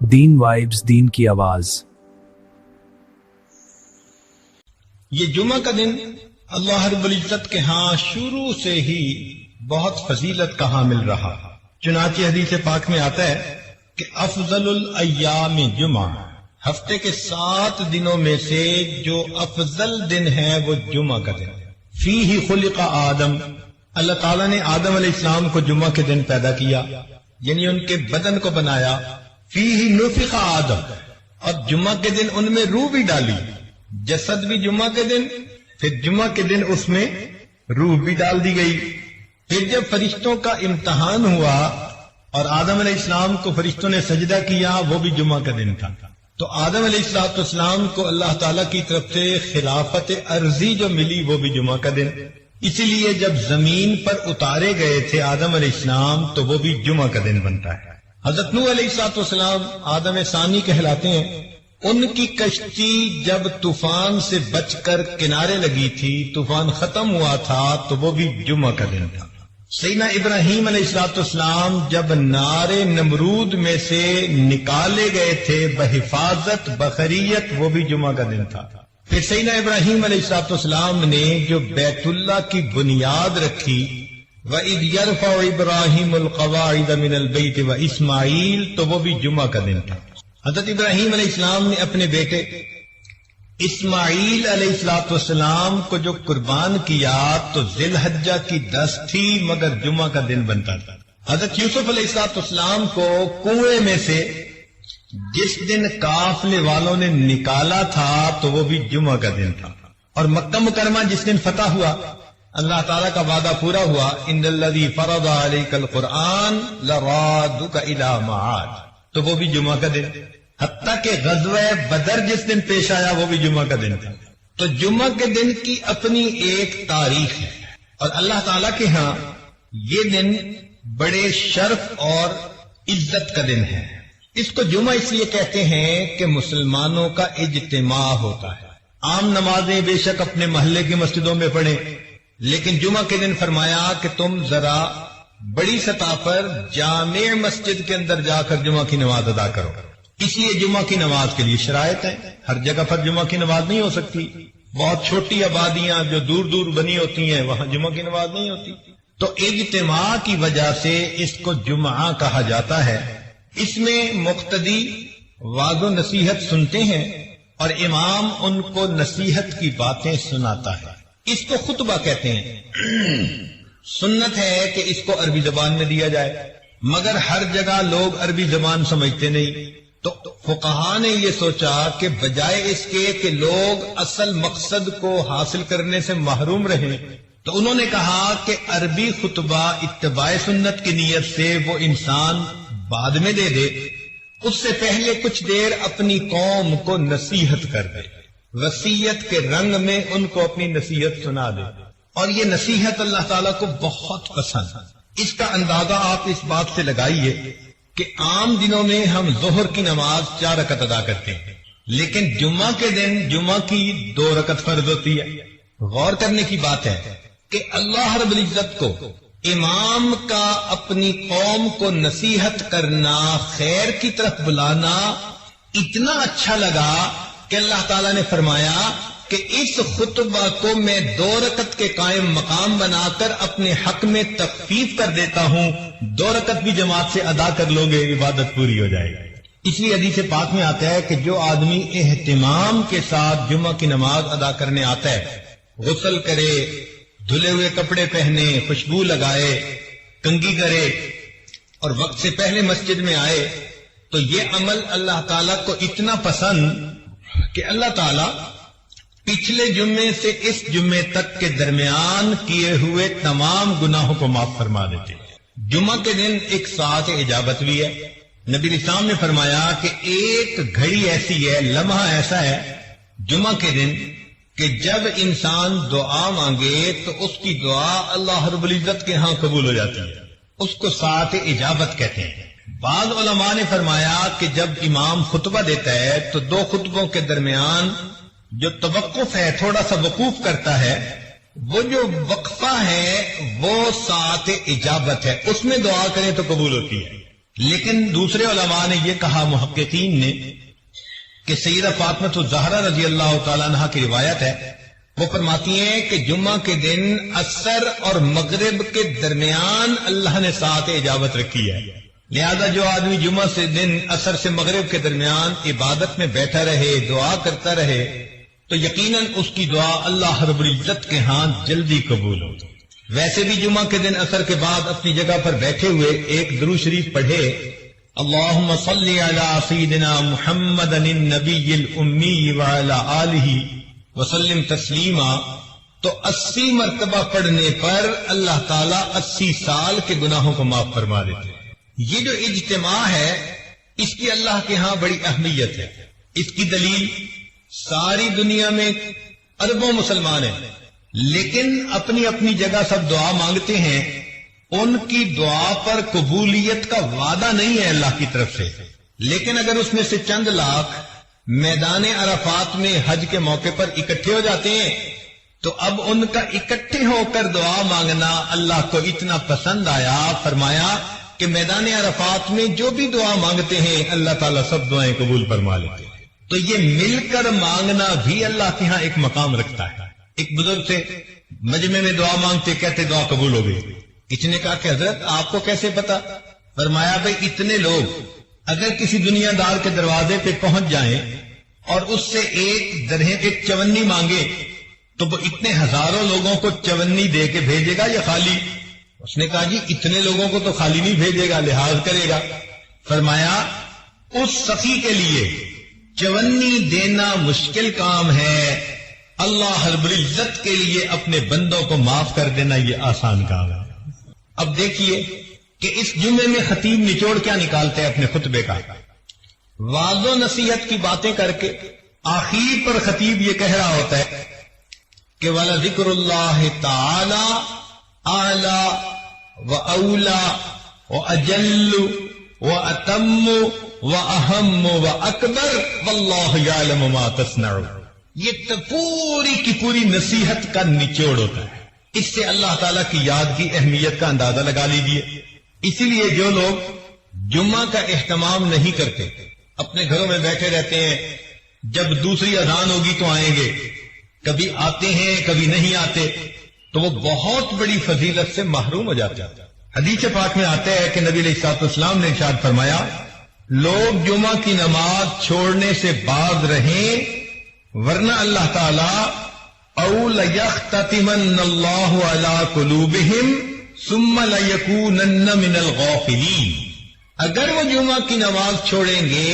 دین vibes, دین کی آواز۔ یہ جمعہ کا دن اللہ رب العزت کے ہاں شروع سے ہی بہت فضیلت کا حامل رہا۔ چنانچہ حدیث پاک میں آتا ہے کہ افضل الایام جمعہ، ہفتے کے 7 دنوں میں سے جو افضل دن ہے وہ جمعہ کا دن۔ فیہ خلق آدم، اللہ تعالیٰ نے آدم علیہ السلام کو جمعہ کے دن پیدا کیا، یعنی ان کے بدن کو بنایا۔ فیہ نفخ آدم، اور جمعہ کے دن ان میں روح بھی ڈالی، جسد بھی جمعہ کے دن، پھر جمعہ کے دن اس میں روح بھی ڈال دی گئی۔ پھر جب فرشتوں کا امتحان ہوا اور آدم علیہ السلام کو فرشتوں نے سجدہ کیا، وہ بھی جمعہ کا دن تھا۔ تو آدم علیہ السلام کو اللہ تعالیٰ کی طرف سے خلافت ارضی جو ملی وہ بھی جمعہ کا دن۔ اسی لیے جب زمین پر اتارے گئے تھے آدم علیہ السلام تو وہ بھی جمعہ کا دن بنتا ہے۔ حضرت نوح علیہ السلام آدم ثانی کہلاتے ہیں۔ ان کی کشتی جب طوفان سے بچ کر کنارے لگی تھی، طوفان ختم ہوا تھا، تو وہ بھی جمعہ کا دن تھا۔ سیدنا ابراہیم علیہ السلام جب نار نمرود میں سے نکالے گئے تھے بحفاظت بخریت، وہ بھی جمعہ کا دن تھا۔ پھر سیدنا ابراہیم علیہ السلام نے جو بیت اللہ کی بنیاد رکھی، وَإِذْ يَرْفَعُ إِبْرَاهِيمُ الْقَوَاعِدَ مِنَ الْبَيْتِ وَإِسْمَاعِيلُ، تو وہ بھی جمعہ کا دن تھا۔ حضرت ابراہیم علیہ السلام نے اپنے بیٹے اسماعیل علیہ السلام کو جو قربان کیا تو ذی الحجہ کی 10 تھی، مگر جمعہ کا دن بنتا تھا۔ حضرت یوسف علیہ السلام کو کنویں میں سے جس دن قافلے والوں نے نکالا تھا تو وہ بھی جمعہ کا دن تھا۔ اور مکہ مکرمہ جس دن فتح ہوا، اللہ تعالیٰ کا وعدہ پورا ہوا، ان الذی فرض علیک القرآن لرادک الی معاد، تو وہ بھی جمعہ کا دن۔ حتیٰ کہ غزوہ بدر جس دن پیش آیا وہ بھی جمعہ کا دن تھا۔ تو جمعہ کے دن کی اپنی ایک تاریخ ہے، اور اللہ تعالیٰ کے ہاں یہ دن بڑے شرف اور عزت کا دن ہے۔ اس کو جمعہ اس لیے کہتے ہیں کہ مسلمانوں کا اجتماع ہوتا ہے۔ عام نمازیں بے شک اپنے محلے کی مسجدوں میں پڑھیں، لیکن جمعہ کے دن فرمایا کہ تم ذرا بڑی سطح پر جامع مسجد کے اندر جا کر جمعہ کی نماز ادا کرو۔ اس لیے جمعہ کی نماز کے لیے شرائط ہیں، ہر جگہ پر جمعہ کی نماز نہیں ہو سکتی۔ بہت چھوٹی آبادیاں جو دور دور بنی ہوتی ہیں وہاں جمعہ کی نماز نہیں ہوتی، تو اجتماع کی وجہ سے اس کو جمعہ کہا جاتا ہے۔ اس میں مقتدی وعظ و نصیحت سنتے ہیں اور امام ان کو نصیحت کی باتیں سناتا ہے، اس کو خطبہ کہتے ہیں۔ سنت ہے کہ اس کو عربی زبان میں دیا جائے، مگر ہر جگہ لوگ عربی زبان سمجھتے نہیں، تو فقہا نے یہ سوچا کہ بجائے اس کے کہ لوگ اصل مقصد کو حاصل کرنے سے محروم رہیں، تو انہوں نے کہا کہ عربی خطبہ اتباع سنت کی نیت سے وہ انسان بعد میں دے دے، اس سے پہلے کچھ دیر اپنی قوم کو نصیحت کر دے، وصیت کے رنگ میں ان کو اپنی نصیحت سنا دے۔ اور یہ نصیحت اللہ تعالیٰ کو بہت پسند ہے۔ اس کا اندازہ آپ اس بات سے لگائیے کہ عام دنوں میں ہم ظہر کی نماز 4 رکعت ادا کرتے ہیں، لیکن جمعہ کے دن جمعہ کی 2 رکعت فرض ہوتی ہے۔ غور کرنے کی بات ہے کہ اللہ رب العزت کو امام کا اپنی قوم کو نصیحت کرنا، خیر کی طرف بلانا اتنا اچھا لگا کہ اللہ تعالیٰ نے فرمایا کہ اس خطبہ کو میں 2 رکعت کے قائم مقام بنا کر اپنے حق میں تخفیف کر دیتا ہوں، 2 رکعت بھی جماعت سے ادا کر لو گے، عبادت پوری ہو جائے گی۔ اس لیے حدیث پاک میں آتا ہے کہ جو آدمی اہتمام کے ساتھ جمعہ کی نماز ادا کرنے آتا ہے، غسل کرے، دھلے ہوئے کپڑے پہنے، خوشبو لگائے، کنگھی کرے اور وقت سے پہلے مسجد میں آئے، تو یہ عمل اللہ تعالیٰ کو اتنا پسند کہ اللہ تعالیٰ پچھلے جمعے سے اس جمعے تک کے درمیان کیے ہوئے تمام گناہوں کو معاف فرما دیتے ہیں۔ جمعہ کے دن ایک ساعت اجابت بھی ہے۔ نبی اسلام نے فرمایا کہ ایک گھڑی ایسی ہے، لمحہ ایسا ہے جمعہ کے دن کہ جب انسان دعا مانگے تو اس کی دعا اللہ رب العزت کے ہاں قبول ہو جاتی ہے، اس کو ساعت اجابت کہتے ہیں۔ بعض علماء نے فرمایا کہ جب امام خطبہ دیتا ہے تو 2 خطبوں کے درمیان جو توقف ہے، تھوڑا سا وقوف کرتا ہے، وہ جو وقفہ ہے وہ ساعت اجابت ہے، اس میں دعا کریں تو قبول ہوتی ہے۔ لیکن دوسرے علماء نے یہ کہا، محققین نے، کہ سیدہ فاطمہ الزہرا رضی اللہ تعالیٰ عنہ کی روایت ہے، وہ فرماتی ہیں کہ جمعہ کے دن عصر اور مغرب کے درمیان اللہ نے ساعت اجابت رکھی ہے، لہذا جو آدمی جمعہ سے دن عصر سے مغرب کے درمیان عبادت میں بیٹھا رہے، دعا کرتا رہے، تو یقیناً اس کی دعا اللہ رب العزت کے ہاں جلدی قبول ہو۔ ویسے بھی جمعہ کے دن عصر کے بعد اپنی جگہ پر بیٹھے ہوئے ایک درود شریف پڑھے، اللہم صلی علی سیدنا محمد النبی الامی وعلی آلہ وسلم تسلیما، تو 80 مرتبہ پڑھنے پر اللہ تعالیٰ 80 سال کے گناہوں کو معاف فرما دیتے ہیں۔ یہ جو اجتماع ہے اس کی اللہ کے ہاں بڑی اہمیت ہے۔ اس کی دلیل ساری دنیا میں اربوں مسلمان ہیں، لیکن اپنی اپنی جگہ سب دعا مانگتے ہیں، ان کی دعا پر قبولیت کا وعدہ نہیں ہے اللہ کی طرف سے، لیکن اگر اس میں سے چند لاکھ میدان عرفات میں حج کے موقع پر اکٹھے ہو جاتے ہیں تو اب ان کا اکٹھے ہو کر دعا مانگنا اللہ کو اتنا پسند آیا، فرمایا کہ میدان عرفات میں جو بھی دعا مانگتے ہیں اللہ تعالیٰ سب دعائیں قبول فرما لیتے ہیں۔ تو یہ مل کر مانگنا بھی اللہ کے ہاں ایک مقام رکھتا ہے۔ ایک بزرگ سے مجمع میں دعا مانگتے، کہتے دعا قبول ہو گئی۔ کسی نے کہا کہ حضرت آپ کو کیسے پتا؟ فرمایا بھائی اتنے لوگ اگر کسی دنیا دار کے دروازے پہ پہنچ جائیں اور اس سے ایک چونی مانگے تو وہ اتنے ہزاروں لوگوں کو چونی دے کے بھیجے گا یا خالی؟ اس نے کہا جی اتنے لوگوں کو تو خالی نہیں بھیجے گا، لحاظ کرے گا۔ فرمایا اس سخی کے لیے چونی دینا مشکل کام ہے، اللہ رب العزت کے لیے اپنے بندوں کو معاف کر دینا یہ آسان کام ہے۔ اب دیکھیے کہ اس جمعے میں خطیب نچوڑ کیا نکالتے ہیں اپنے خطبے کا، وعظ و نصیحت کی باتیں کر کے آخر پر خطیب یہ کہہ رہا ہوتا ہے کہ وَلَذِكْرُ اللَّهِ تَعَالَى أَعْلَى وَأَوْلَى وَأَجَلُّ وَأَتَمُّ وَأَهَمُّ وَأَكْبَرُ وَاللَّهُ يَعْلَمُ مَا تَصْنَعُونَ۔ یہ پوری کی پوری نصیحت کا نچوڑ ہوتا ہے۔ اس سے اللہ تعالیٰ کی یاد کی اہمیت کا اندازہ لگا لیجیے۔ اسی لیے جو لوگ جمعہ کا اہتمام نہیں کرتے، اپنے گھروں میں بیٹھے رہتے ہیں، جب دوسری اذان ہوگی تو آئیں گے، کبھی آتے ہیں کبھی نہیں آتے، تو وہ بہت بڑی فضیلت سے محروم ہو جاتے ہیں۔ حدیث پاک میں آتا ہے کہ نبی علیہ الصلوۃ والسلام نے ارشاد فرمایا، لوگ جمعہ کی نماز چھوڑنے سے باز رہیں ورنہ اللہ تعالیٰ او لیختتمن اللہ علی قلوبہم ثم لیکونن من الغافلین، اگر وہ جمعہ کی نماز چھوڑیں گے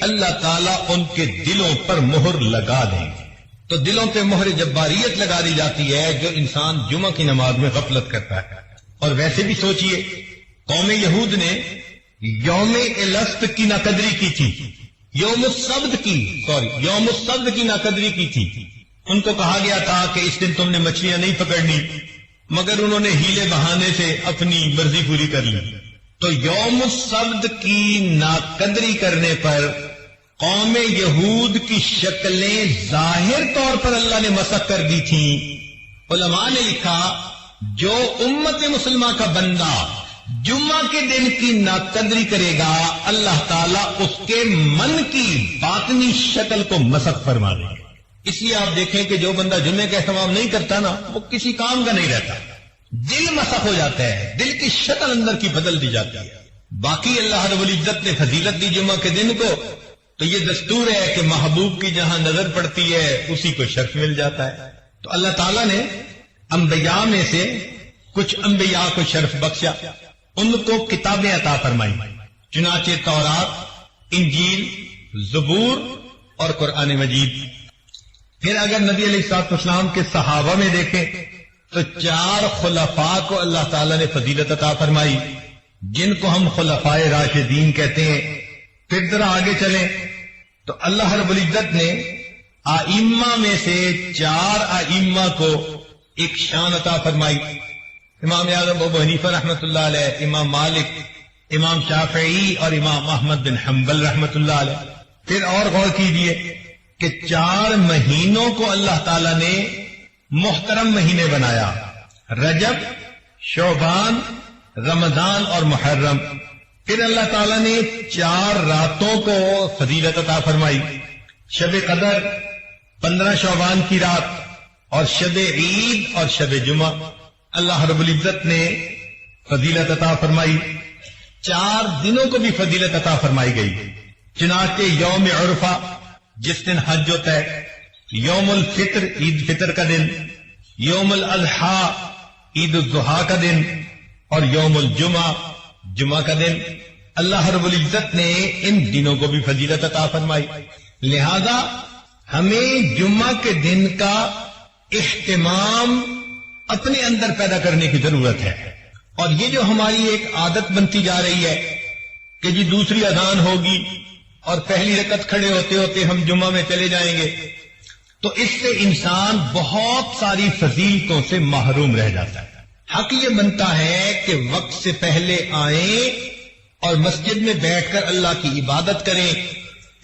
اللہ تعالیٰ ان کے دلوں پر مہر لگا دیں گے۔ تو دلوں پہ مہر جباریت لگا دی جاتی ہے جو انسان جمعہ کی نماز میں غفلت کرتا ہے۔ اور ویسے بھی سوچئے، قوم یہود نے یوم الست کی ناقدری کی تھی، یوم السبت کی ناقدری کی تھی۔ ان کو کہا گیا تھا کہ اس دن تم نے مچھلیاں نہیں پکڑنی، مگر انہوں نے ہیلے بہانے سے اپنی مرضی پوری کر لی۔ تو یوم السبت کی ناقدری کرنے پر قوم یہود کی شکلیں ظاہر طور پر اللہ نے مسخ کر دی تھیں۔ علماء نے لکھا جو امت مسلمہ کا بندہ جمعہ کے دن کی ناقدری کرے گا اللہ تعالیٰ اس کے من کی باطنی شکل کو مسخ فرما دے گا۔ اس لیے آپ دیکھیں کہ جو بندہ جمعے کا اہتمام نہیں کرتا نا وہ کسی کام کا نہیں رہتا، دل مسخ ہو جاتا ہے، دل کی شکل اندر کی بدل دی جاتی ہے۔ باقی اللہ رب العزت نے فضیلت دی جمعہ کے دن کو، تو یہ دستور ہے کہ محبوب کی جہاں نظر پڑتی ہے اسی کو شرف مل جاتا ہے۔ تو اللہ تعالیٰ نے انبیاء میں سے کچھ انبیاء کو شرف بخشا، ان کو کتابیں عطا فرمائی، چنانچہ تورات، انجیل، زبور اور قرآن مجید۔ پھر اگر نبی علیہ الصلوۃ والسلام کے صحابہ میں دیکھیں تو 4 خلفاء کو اللہ تعالیٰ نے فضیلت عطا فرمائی، جن کو ہم خلفائے راشدین کہتے ہیں۔ پھر ذرا آگے چلیں تو اللہ رب العزت نے ائمہ میں سے 4 ائمہ کو ایک شان عطا فرمائی، امام اعظم ابو حنیفہ رحمۃ اللہ علیہ، امام مالک، امام شافعی اور امام احمد بن حنبل رحمۃ اللہ علیہ۔ پھر اور غور کیجئے کہ 4 مہینوں کو اللہ تعالیٰ نے محترم مہینے بنایا، رجب، شعبان، رمضان اور محرم۔ پھر اللہ تعالیٰ نے 4 راتوں کو فضیلت عطا فرمائی، شب قدر، 15 شعبان کی رات، اور شب عید اور شب جمعہ اللہ رب العزت نے فضیلت عطا فرمائی۔ 4 دنوں کو بھی فضیلت عطا فرمائی گئی، چنانچہ یوم عرفہ جس دن حج ہوتا ہے، یوم الفطر عید فطر کا دن، یوم الاضحیٰ عید الضحیٰ کا دن، اور یوم الجمعہ جمعہ کا دن، اللہ رب العزت نے ان دنوں کو بھی فضیلت عطا فرمائی۔ لہذا ہمیں جمعہ کے دن کا اہتمام اپنے اندر پیدا کرنے کی ضرورت ہے، اور یہ جو ہماری ایک عادت بنتی جا رہی ہے کہ جی دوسری اذان ہوگی اور پہلی رکعت کھڑے ہوتے ہوتے ہم جمعہ میں چلے جائیں گے، تو اس سے انسان بہت ساری فضیلتوں سے محروم رہ جاتا ہے۔ حق یہ بنتا ہے کہ وقت سے پہلے آئیں اور مسجد میں بیٹھ کر اللہ کی عبادت کریں،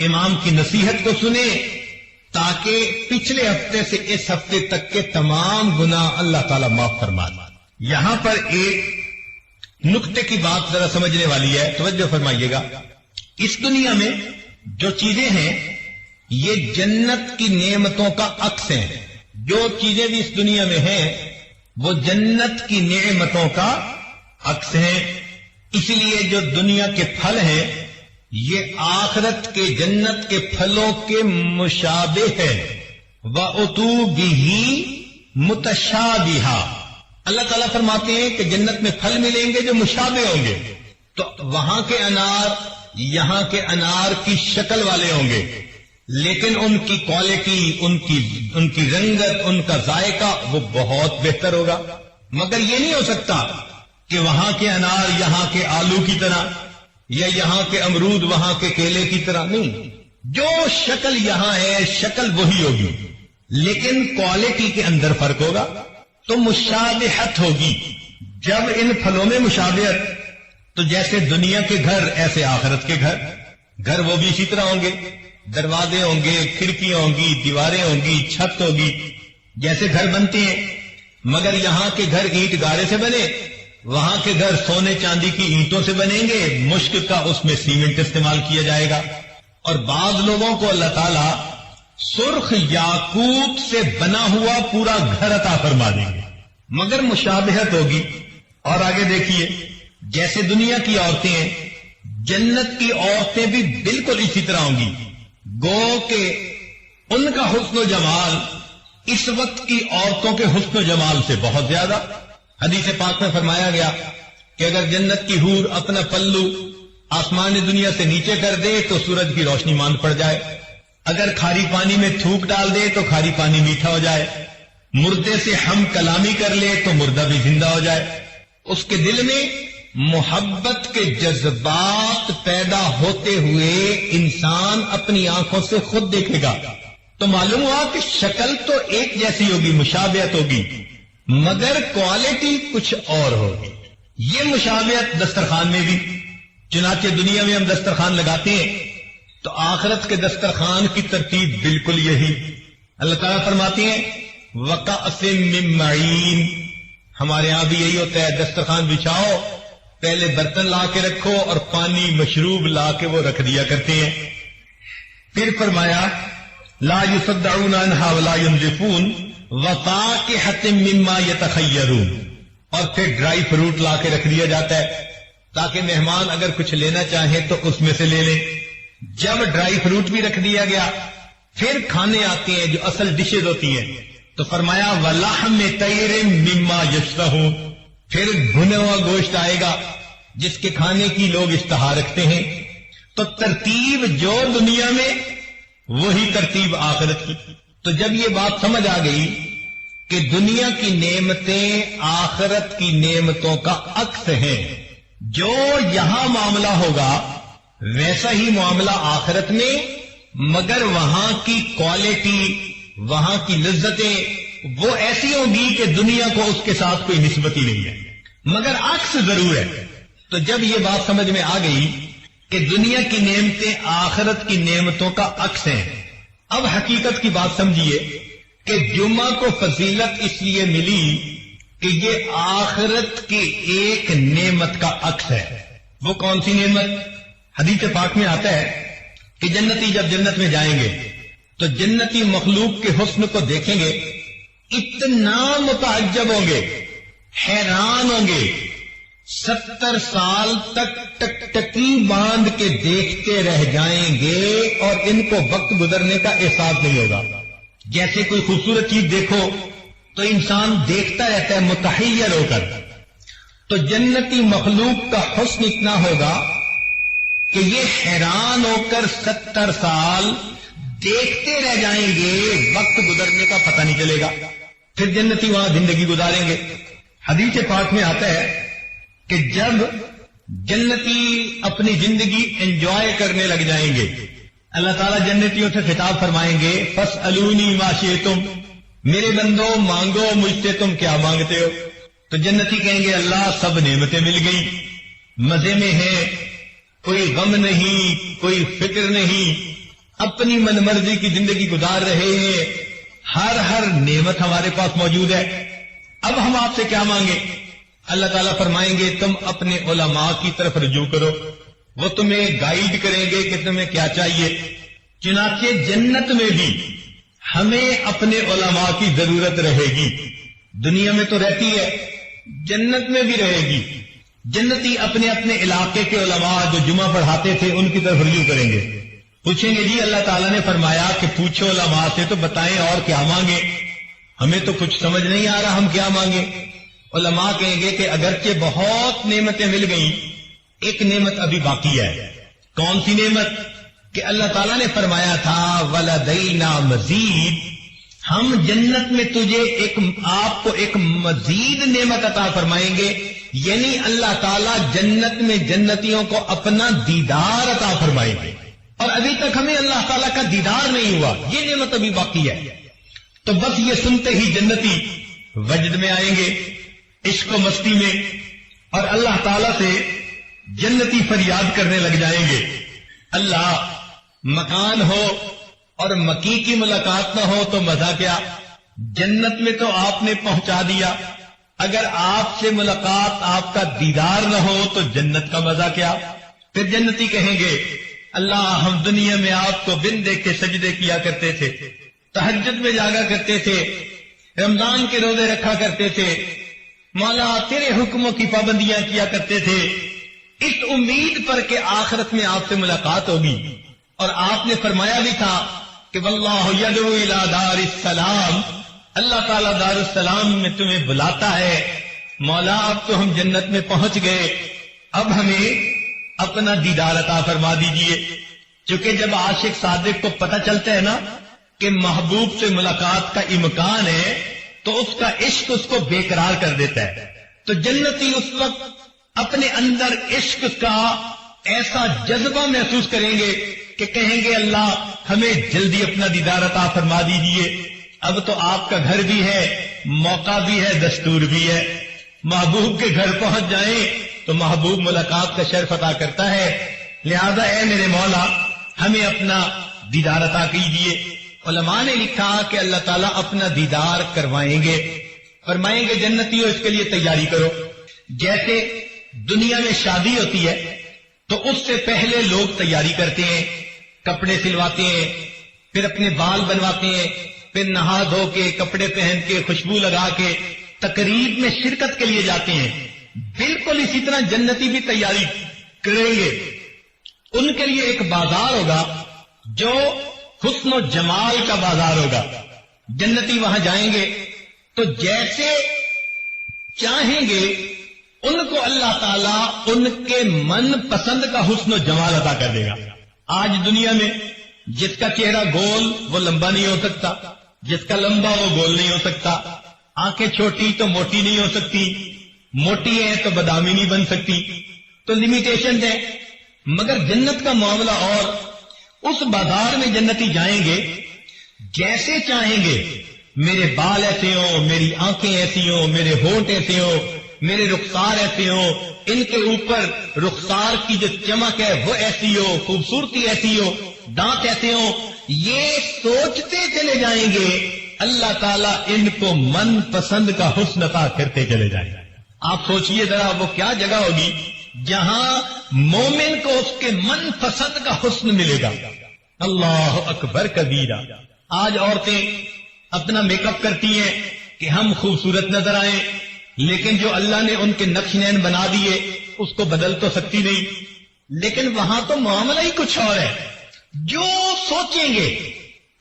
امام کی نصیحت کو سنیں، تاکہ پچھلے ہفتے سے اس ہفتے تک کے تمام گناہ اللہ تعالیٰ معاف فرما دے۔ یہاں پر ایک نقطے کی بات ذرا سمجھنے والی ہے، توجہ فرمائیے گا۔ اس دنیا میں جو چیزیں ہیں یہ جنت کی نعمتوں کا عکس ہیں، جو چیزیں بھی اس دنیا میں ہیں وہ جنت کی نعمتوں کا عکس ہیں، اس لیے جو دنیا کے پھل ہیں یہ آخرت کے جنت کے پھلوں کے مشابہ ہے۔ وَأُتُوا بِهِ مُتَشَابِهًا، اللہ تعالیٰ فرماتے ہیں کہ جنت میں پھل ملیں گے جو مشابہ ہوں گے، تو وہاں کے انار یہاں کے انار کی شکل والے ہوں گے، لیکن ان کی کوالٹی، ان کی رنگت، ان کا ذائقہ وہ بہت بہتر ہوگا۔ مگر یہ نہیں ہو سکتا کہ وہاں کے انار یہاں کے آلو کی طرح، یا یہاں کے امرود وہاں کے کیلے کی طرح، نہیں، جو شکل یہاں ہے شکل وہی ہوگی، لیکن کوالٹی کے اندر فرق ہوگا، تو مشابہت ہوگی۔ جب ان پھلوں میں مشابہت، تو جیسے دنیا کے گھر ایسے آخرت کے گھر وہ بھی اسی طرح ہوں گے، دروازے ہوں گے، کھڑکیاں ہوں گی، دیواریں ہوں گی، چھت ہوگی، جیسے گھر بنتے ہیں۔ مگر یہاں کے گھر اینٹ گارے سے بنے، وہاں کے گھر سونے چاندی کی اینٹوں سے بنیں گے، مشک کا اس میں سیمنٹ استعمال کیا جائے گا، اور بعض لوگوں کو اللہ تعالیٰ سرخ یاقوت سے بنا ہوا پورا گھر عطا فرما دیں گے، مگر مشابہت ہوگی۔ اور آگے دیکھیے، جیسے دنیا کی عورتیں ہیں، جنت کی عورتیں بھی بالکل اسی طرح ہوں گی، گو کہ ان کا حسن و جمال اس وقت کی عورتوں کے حسن و جمال سے بہت زیادہ۔ حدیث پاک میں فرمایا گیا کہ اگر جنت کی حور اپنا پلو آسمان دنیا سے نیچے کر دے تو سورج کی روشنی مان پڑ جائے، اگر کھاری پانی میں تھوک ڈال دے تو کھاری پانی میٹھا ہو جائے، مردے سے ہم کلامی کر لے تو مردہ بھی زندہ ہو جائے، اس کے دل میں محبت کے جذبات پیدا ہوتے ہوئے انسان اپنی آنکھوں سے خود دیکھے گا، تو معلوم ہوا کہ شکل تو ایک جیسی ہوگی، مشابہت ہوگی، مگر کوالٹی کچھ اور ہوگی۔ یہ مشابہت دسترخوان میں بھی، چنانچہ دنیا میں ہم دسترخوان لگاتے ہیں تو آخرت کے دسترخوان کی ترتیب بالکل یہی۔ اللہ تعالیٰ فرماتے ہیں وَكَأْسٍ مِّن مَّعِينٍ، ہمارے ہاں بھی یہی ہوتا ہے، دسترخوان بچھاؤ، پہلے برتن لا کے رکھو اور پانی مشروب لا کے وہ رکھ دیا کرتے ہیں۔ پھر فرمایا لا يصدعون عنها ولا ينزفون وفاكهة مما يتخيرون، اور پھر ڈرائی فروٹ لا کے رکھ دیا جاتا ہے تاکہ مہمان اگر کچھ لینا چاہیں تو اس میں سے لے لیں۔ جب ڈرائی فروٹ بھی رکھ دیا گیا، پھر کھانے آتے ہیں جو اصل ڈشز ہوتی ہیں، تو فرمایا وَلَحْمِ طَيْرٍ مِّمَّا يَشْتَهُونَ، پھر بھنا ہوا گوشت آئے گا جس کے کھانے کی لوگ اشتہا رکھتے ہیں۔ تو ترتیب جو دنیا میں وہی ترتیب آخرت کی۔ تو جب یہ بات سمجھ آ گئی کہ دنیا کی نعمتیں آخرت کی نعمتوں کا عکس ہیں، جو یہاں معاملہ ہوگا ویسا ہی معاملہ آخرت میں، مگر وہاں کی کوالٹی، وہاں کی لذتیں وہ ایسی ہوں گی کہ دنیا کو اس کے ساتھ کوئی نسبت ہی نہیں ہے، مگر عکس ضرور ہے۔ تو جب یہ بات سمجھ میں آ گئی کہ دنیا کی نعمتیں آخرت کی نعمتوں کا عکس ہیں، اب حقیقت کی بات سمجھیے کہ جمعہ کو فضیلت اس لیے ملی کہ یہ آخرت کی ایک نعمت کا عکس ہے۔ وہ کون سی نعمت؟ حدیث پاک میں آتا ہے کہ جنتی جب جنت میں جائیں گے تو جنتی مخلوق کے حسن کو دیکھیں گے، اتنا متعجب ہوں گے، حیران ہوں گے، 70 سال تک ٹکٹکی باندھ کے دیکھتے رہ جائیں گے اور ان کو وقت گزرنے کا احساس نہیں ہوگا۔ جیسے کوئی خوبصورت چیز دیکھو تو انسان دیکھتا رہتا ہے متحیر ہو کر، تو جنتی مخلوق کا حسن اتنا ہوگا کہ یہ حیران ہو کر 70 سال دیکھتے رہ جائیں گے، وقت گزرنے کا پتہ نہیں چلے گا۔ پھر جنتی وہاں زندگی گزاریں گے۔ حدیث پاک میں آتا ہے کہ جب جنتی اپنی زندگی انجوائے کرنے لگ جائیں گے، اللہ تعالیٰ جنتیوں سے خطاب فرمائیں گے، فاسألونی ما شئتم، میرے بندو مانگو مجھ سے تم کیا مانگتے ہو۔ تو جنتی کہیں گے اللہ سب نعمتیں مل گئی، مزے میں ہیں، کوئی غم نہیں، کوئی فکر نہیں، اپنی من مرضی کی زندگی گزار رہے ہیں، ہر نعمت ہمارے پاس موجود ہے، اب ہم آپ سے کیا مانگیں؟ اللہ تعالیٰ فرمائیں گے تم اپنے علماء کی طرف رجوع کرو، وہ تمہیں گائیڈ کریں گے کہ تمہیں کیا چاہیے۔ چنانچہ جنت میں بھی ہمیں اپنے علماء کی ضرورت رہے گی، دنیا میں تو رہتی ہے، جنت میں بھی رہے گی۔ جنتی اپنے اپنے علاقے کے علماء جو جمعہ پڑھاتے تھے ان کی طرف رجوع کریں گے، پوچھیں گے جی اللہ تعالیٰ نے فرمایا کہ پوچھو علماء سے تو بتائیں اور کیا مانگے، ہمیں تو کچھ سمجھ نہیں آ رہا ہم کیا مانگیں۔ علماء کہیں گے کہ اگرچہ بہت نعمتیں مل گئیں، ایک نعمت ابھی باقی ہے۔ کون سی نعمت؟ کہ اللہ تعالیٰ نے فرمایا تھا وَلَدَيْنَا مَزِيدٌ، ہم جنت میں تجھے آپ کو ایک مزید نعمت عطا فرمائیں گے، یعنی اللہ تعالیٰ جنت میں جنتیوں کو اپنا دیدار عطا فرمائیں گے، اور ابھی تک ہمیں اللہ تعالیٰ کا دیدار نہیں ہوا، یہ نعمت ابھی باقی ہے۔ تو بس یہ سنتے ہی جنتی وجد میں آئیں گے، عشق و مستی میں، اور اللہ تعالیٰ سے جنتی فریاد کرنے لگ جائیں گے، اللہ مکان ہو اور مکی کی ملاقات نہ ہو تو مزہ کیا، جنت میں تو آپ نے پہنچا دیا، اگر آپ سے ملاقات آپ کا دیدار نہ ہو تو جنت کا مزہ کیا۔ پھر جنتی کہیں گے اللہ ہم دنیا میں آپ کو بن دیکھ کے سجدے کیا کرتے تھے، تہجد میں جاگا کرتے تھے، رمضان کے روزے رکھا کرتے تھے، مولا تیرے حکموں کی پابندیاں کیا کرتے تھے، اس امید پر کہ آخرت میں آپ سے ملاقات ہوگی، اور آپ نے فرمایا بھی تھا کہ واللہ یدعو الی دار السلام، اللہ تعالیٰ دار السلام میں تمہیں بلاتا ہے، مولا اب تو ہم جنت میں پہنچ گئے، اب ہمیں اپنا دیدار عطا فرما دیجئے۔ چونکہ جب عاشق صادق کو پتہ چلتا ہے نا کہ محبوب سے ملاقات کا امکان ہے تو اس کا عشق اس کو بے قرار کر دیتا ہے، تو جنتی اس وقت اپنے اندر عشق کا ایسا جذبہ محسوس کریں گے کہ کہیں گے اللہ ہمیں جلدی اپنا دیدار عطا فرما دیجئے، اب تو آپ کا گھر بھی ہے، موقع بھی ہے، دستور بھی ہے، محبوب کے گھر پہنچ جائیں تو محبوب ملاقات کا شرف عطا کرتا ہے، لہذا اے میرے مولا ہمیں اپنا دیدار عطا کیجئے۔ علماء نے لکھا کہ اللہ تعالیٰ اپنا دیدار کروائیں گے، فرمائیں گے جنتیوں اس کے لیے تیاری کرو۔ جیسے دنیا میں شادی ہوتی ہے تو اس سے پہلے لوگ تیاری کرتے ہیں، کپڑے سلواتے ہیں، پھر اپنے بال بنواتے ہیں، پھر نہا دھو کے کپڑے پہن کے خوشبو لگا کے تقریب میں شرکت کے لیے جاتے ہیں، بالکل اسی طرح جنتی بھی تیاری کریں گے۔ ان کے لیے ایک بازار ہوگا جو حسن و جمال کا بازار ہوگا، جنتی وہاں جائیں گے تو جیسے چاہیں گے ان کو اللہ تعالیٰ ان کے من پسند کا حسن و جمال عطا کر دے گا۔ آج دنیا میں جس کا چہرہ گول وہ لمبا نہیں ہو سکتا، جس کا لمبا وہ گول نہیں ہو سکتا، آنکھیں چھوٹی تو موٹی نہیں ہو سکتی، موٹی ہے تو بادامی نہیں بن سکتی، تو لمیٹیشن ہے۔ مگر جنت کا معاملہ اور، اس بازار میں جنتی جائیں گے جیسے چاہیں گے، میرے بال ایسے ہوں، میری آنکھیں ایسی ہوں، میرے ہونٹ ایسے ہوں، میرے رخسار ایسے ہوں، ان کے اوپر رخسار کی جو چمک ہے وہ ایسی ہو، خوبصورتی ایسی ہو، دانت ایسے ہوں، یہ سوچتے چلے جائیں گے، اللہ تعالیٰ ان کو من پسند کا حسن عطا کرتے چلے جائیں گے۔ آپ سوچئے ذرا وہ کیا جگہ ہوگی جہاں مومن کو اس کے من پسند کا حسن ملے گا. اللہ اکبر کبیرہ. آج عورتیں اپنا میک اپ کرتی ہیں کہ ہم خوبصورت نظر آئیں، لیکن جو اللہ نے ان کے نقش نین بنا دیے اس کو بدل تو سکتی نہیں. لیکن وہاں تو معاملہ ہی کچھ اور ہے. جو سوچیں گے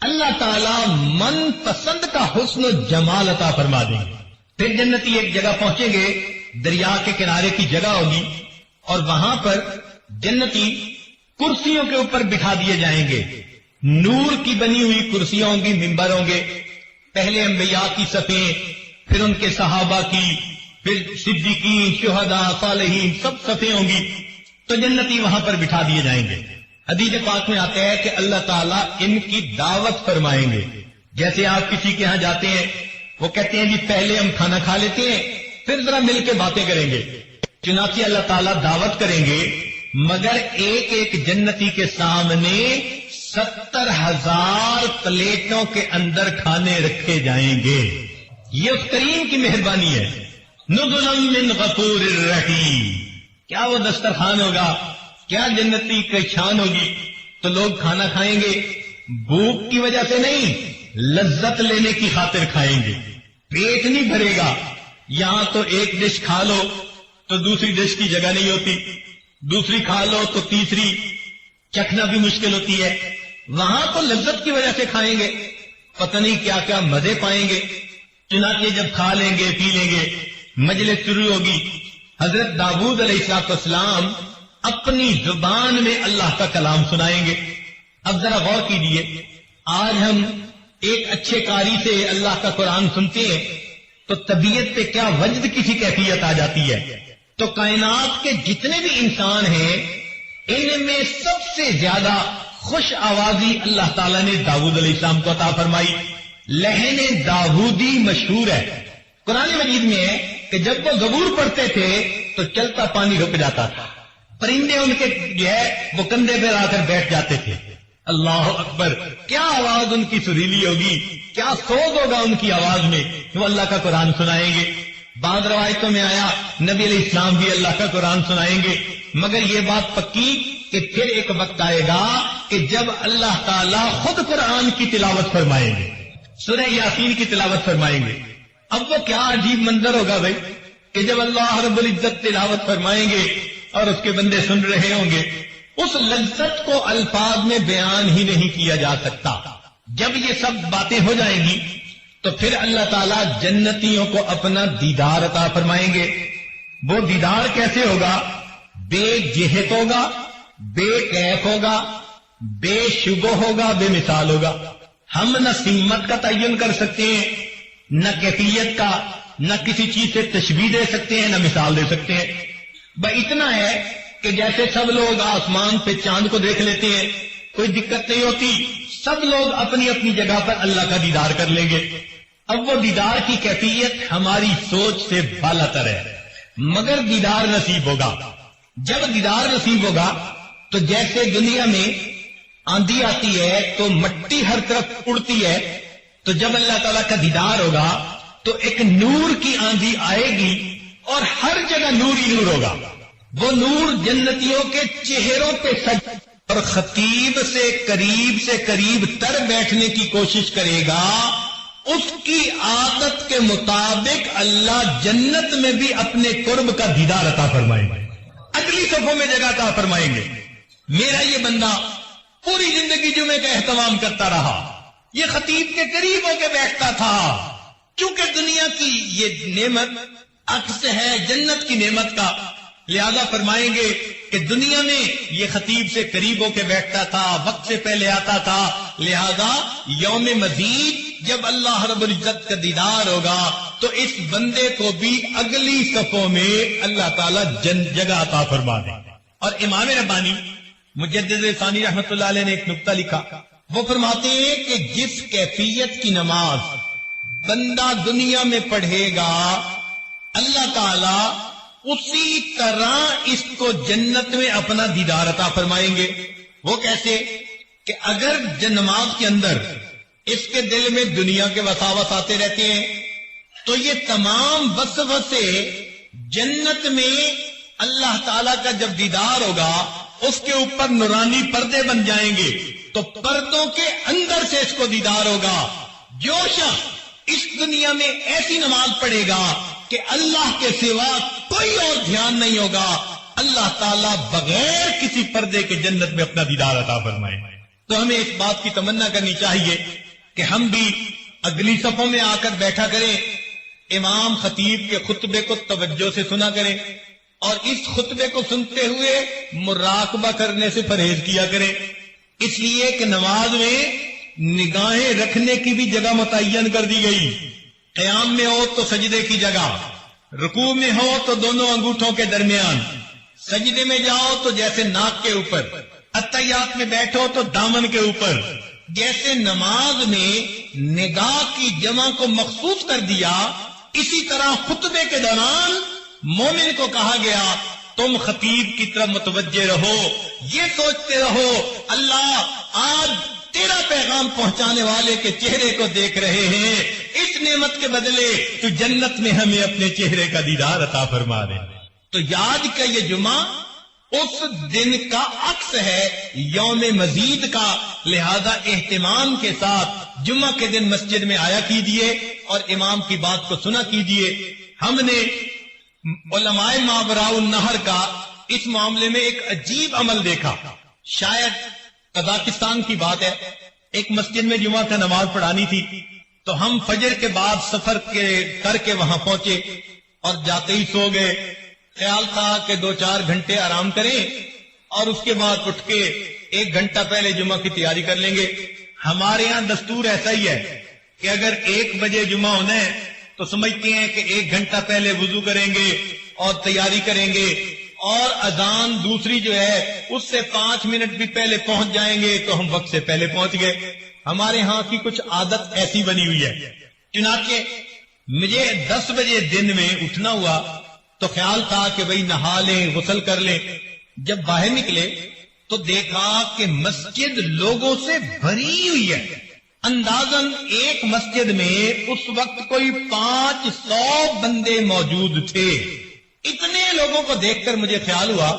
اللہ تعالیٰ من پسند کا حسن و جمال عطا فرما دیں گے. پھر جنتی ایک جگہ پہنچیں گے، دریا کے کنارے کی جگہ ہوگی، اور وہاں پر جنتی کرسیوں کے اوپر بٹھا دیے جائیں گے. نور کی بنی ہوئی کرسیاں ہوں گی، ممبر ہوں گے. پہلے انبیاء کی صفیں، پھر ان کے صحابہ کی، پھر صدیقین، شہداء، صالحین، سب صفیں ہوں گی. تو جنتی وہاں پر بٹھا دیے جائیں گے. حدیث پاک میں آتا ہے کہ اللہ تعالیٰ ان کی دعوت فرمائیں گے. جیسے آپ کسی کے ہاں جاتے ہیں، وہ کہتے ہیں جی پہلے ہم کھانا کھا لیتے ہیں پھر ذرا مل کے باتیں کریں گے. چنانچہ اللہ تعالیٰ دعوت کریں گے، مگر ایک ایک جنتی کے سامنے 70,000 پلیٹوں کے اندر کھانے رکھے جائیں گے. یہ اس کریم کی مہربانی ہے. نزلا من غفور الرحیم. کیا وہ دسترخوان ہوگا، کیا جنتی کی شان ہوگی. تو لوگ کھانا کھائیں گے بھوک کی وجہ سے نہیں، لذت لینے کی خاطر کھائیں گے. پیٹ نہیں بھرے گا. یہاں تو ایک ڈش کھا لو تو دوسری ڈش کی جگہ نہیں ہوتی، دوسری کھا لو تو تیسری چکھنا بھی مشکل ہوتی ہے. وہاں تو لذت کی وجہ سے کھائیں گے، پتہ نہیں کیا کیا مزے پائیں گے. چنانچہ جب کھا لیں گے پی لیں گے، مجلس شروع ہوگی. حضرت داؤد علیہ السلام اپنی زبان میں اللہ کا کلام سنائیں گے. اب ذرا غور کیجیے، آج ہم ایک اچھے قاری سے اللہ کا قرآن سنتے ہیں تو طبیعت پہ کیا وجد کسی کیفیت آ جاتی ہے. تو کائنات کے جتنے بھی انسان ہیں ان میں سب سے زیادہ خوش آوازی اللہ تعالیٰ نے داؤد علیہ السلام کو عطا فرمائی. لہن داؤدی مشہور ہے. قرآن مجید میں ہے کہ جب وہ زبور پڑھتے تھے تو چلتا پانی رک جاتا تھا، پرندے ان کے جو ہے وہ کندھے پہ آ کر بیٹھ جاتے تھے. اللہ اکبر، کیا آواز ان کی سریلی ہوگی، کیا سوز ہوگا ان کی آواز میں. وہ اللہ کا قرآن سنائیں گے. بعض روایتوں میں آیا نبی علیہ السلام بھی اللہ کا قرآن سنائیں گے. مگر یہ بات پکی کہ پھر ایک وقت آئے گا کہ جب اللہ تعالیٰ خود قرآن کی تلاوت فرمائیں گے، سورہ یاسین کی تلاوت فرمائیں گے. اب وہ کیا عجیب منظر ہوگا بھائی کہ جب اللہ رب العزت تلاوت فرمائیں گے اور اس کے بندے سن رہے ہوں گے. اس لذت کو الفاظ میں بیان ہی نہیں کیا جا سکتا. جب یہ سب باتیں ہو جائیں گی تو پھر اللہ تعالیٰ جنتیوں کو اپنا دیدار عطا فرمائیں گے. وہ دیدار کیسے ہوگا؟ بے جہت ہوگا، بے کیف ہوگا، بے شبہ ہوگا، بے مثال ہوگا. ہم نہ سمت کا تعین کر سکتے ہیں، نہ کیفیت کا، نہ کسی چیز سے تشبیہ دے سکتے ہیں، نہ مثال دے سکتے ہیں. بس اتنا ہے کہ جیسے سب لوگ آسمان پہ چاند کو دیکھ لیتے ہیں، کوئی دقت نہیں ہوتی، سب لوگ اپنی اپنی جگہ پر اللہ کا دیدار کر لیں گے. اب وہ دیدار کی کیفیت ہماری سوچ سے بالا تر ہے، مگر دیدار نصیب ہوگا. جب دیدار نصیب ہوگا تو جیسے دنیا میں آندھی آتی ہے تو مٹی ہر طرف اڑتی ہے، تو جب اللہ تعالیٰ کا دیدار ہوگا تو ایک نور کی آندھی آئے گی اور ہر جگہ نور ہی نور ہوگا. وہ نور جنتیوں کے چہروں پہ سج اور خطیب سے قریب تر بیٹھنے کی کوشش کرے گا. اس کی عادت کے مطابق اللہ جنت میں بھی اپنے قرب کا دیدار عطا فرمائیں گے، اگلی صفوں میں جگہ عطا فرمائیں گے. میرا یہ بندہ پوری زندگی جمعے کا اہتمام کرتا رہا، یہ خطیب کے قریب ہو کے بیٹھتا تھا. چونکہ دنیا کی یہ نعمت عکس ہے جنت کی نعمت کا، لہذا فرمائیں گے کہ دنیا میں یہ خطیب سے قریب ہو کے بیٹھتا تھا، وقت سے پہلے آتا تھا. لہذا یوم مزید جب اللہ رب العزت کا دیدار ہوگا تو اس بندے کو بھی اگلی صفوں میں اللہ تعالیٰ جگہ عطا فرما دے. اور امام ربانی مجدد ثانی رحمت اللہ علیہ نے ایک نقطہ لکھا. وہ فرماتے ہیں کہ جس کیفیت کی نماز بندہ دنیا میں پڑھے گا اللہ تعالیٰ اسی طرح اس کو جنت میں اپنا دیدار عطا فرمائیں گے. وہ کیسے کہ اگر نماز کے اندر اس کے دل میں دنیا کے وساوس آتے رہتے ہیں تو یہ تمام وسوسے جنت میں اللہ تعالیٰ کا جب دیدار ہوگا اس کے اوپر نورانی پردے بن جائیں گے، تو پردوں کے اندر سے اس کو دیدار ہوگا۔ جو شخص اس دنیا میں ایسی نماز پڑھے گا کہ اللہ کے سوا کوئی اور دھیان نہیں ہوگا، اللہ تعالیٰ بغیر کسی پردے کے جنت میں اپنا دیدار عطا فرمائے۔ تو ہمیں اس بات کی تمنا کرنی چاہیے کہ ہم بھی اگلی صفوں میں آ کر بیٹھا کریں، امام خطیب کے خطبے کو توجہ سے سنا کریں، اور اس خطبے کو سنتے ہوئے مراقبہ کرنے سے پرہیز کیا کریں، اس لیے کہ نماز میں نگاہیں رکھنے کی بھی جگہ متعین کر دی گئی۔ قیام میں ہو تو سجدے کی جگہ، رکوع میں ہو تو دونوں انگوٹھوں کے درمیان، سجدے میں جاؤ تو جیسے ناک کے اوپر، اتحیات میں بیٹھو تو دامن کے اوپر۔ جیسے نماز میں نگاہ کی جمع کو مخصوص کر دیا، اسی طرح خطبے کے دوران مومن کو کہا گیا تم خطیب کی طرف متوجہ رہو، یہ سوچتے رہو اللہ آج تیرا پیغام پہنچانے والے کے چہرے کو دیکھ رہے ہیں، اس نعمت کے بدلے تو جنت میں ہمیں اپنے چہرے کا دیدار عطا فرما دے۔ تو یاد کا یہ جمعہ اس دن کا عکس ہے، یوم مزید کا، لہذا اہتمام کے ساتھ جمعہ کے دن مسجد میں آیا کیجیے اور امام کی بات کو سنا کیجیے۔ ہم نے علماء ماوراء النہر کا اس معاملے میں ایک عجیب عمل دیکھا، شاید قزاقستان کی بات ہے۔ ایک مسجد میں جمعہ کا نماز پڑھانی تھی، تو ہم فجر کے بعد سفر کر کے وہاں پہنچے اور جاتے ہی سو گئے۔ خیال تھا کہ 2-4 گھنٹے آرام کریں اور اس کے بعد اٹھ کے 1 گھنٹہ پہلے جمعہ کی تیاری کر لیں گے۔ ہمارے ہاں دستور ایسا ہی ہے کہ اگر 1 بجے جمعہ ہونا ہے تو سمجھتے ہیں کہ 1 گھنٹہ پہلے وضو کریں گے اور تیاری کریں گے، اور اذان دوسری جو ہے اس سے 5 منٹ بھی پہلے پہنچ جائیں گے تو ہم وقت سے پہلے پہنچ گئے۔ ہمارے ہاں کی کچھ عادت ایسی بنی ہوئی ہے، چنانچہ مجھے 10 بجے دن میں اٹھنا ہوا تو خیال تھا کہ بھئی نہا لیں، غسل کر لیں۔ جب باہر نکلے تو دیکھا کہ مسجد لوگوں سے بھری ہوئی ہے، اندازاً ایک مسجد میں اس وقت کوئی 500 بندے موجود تھے۔ اتنے لوگوں کو دیکھ کر مجھے خیال ہوا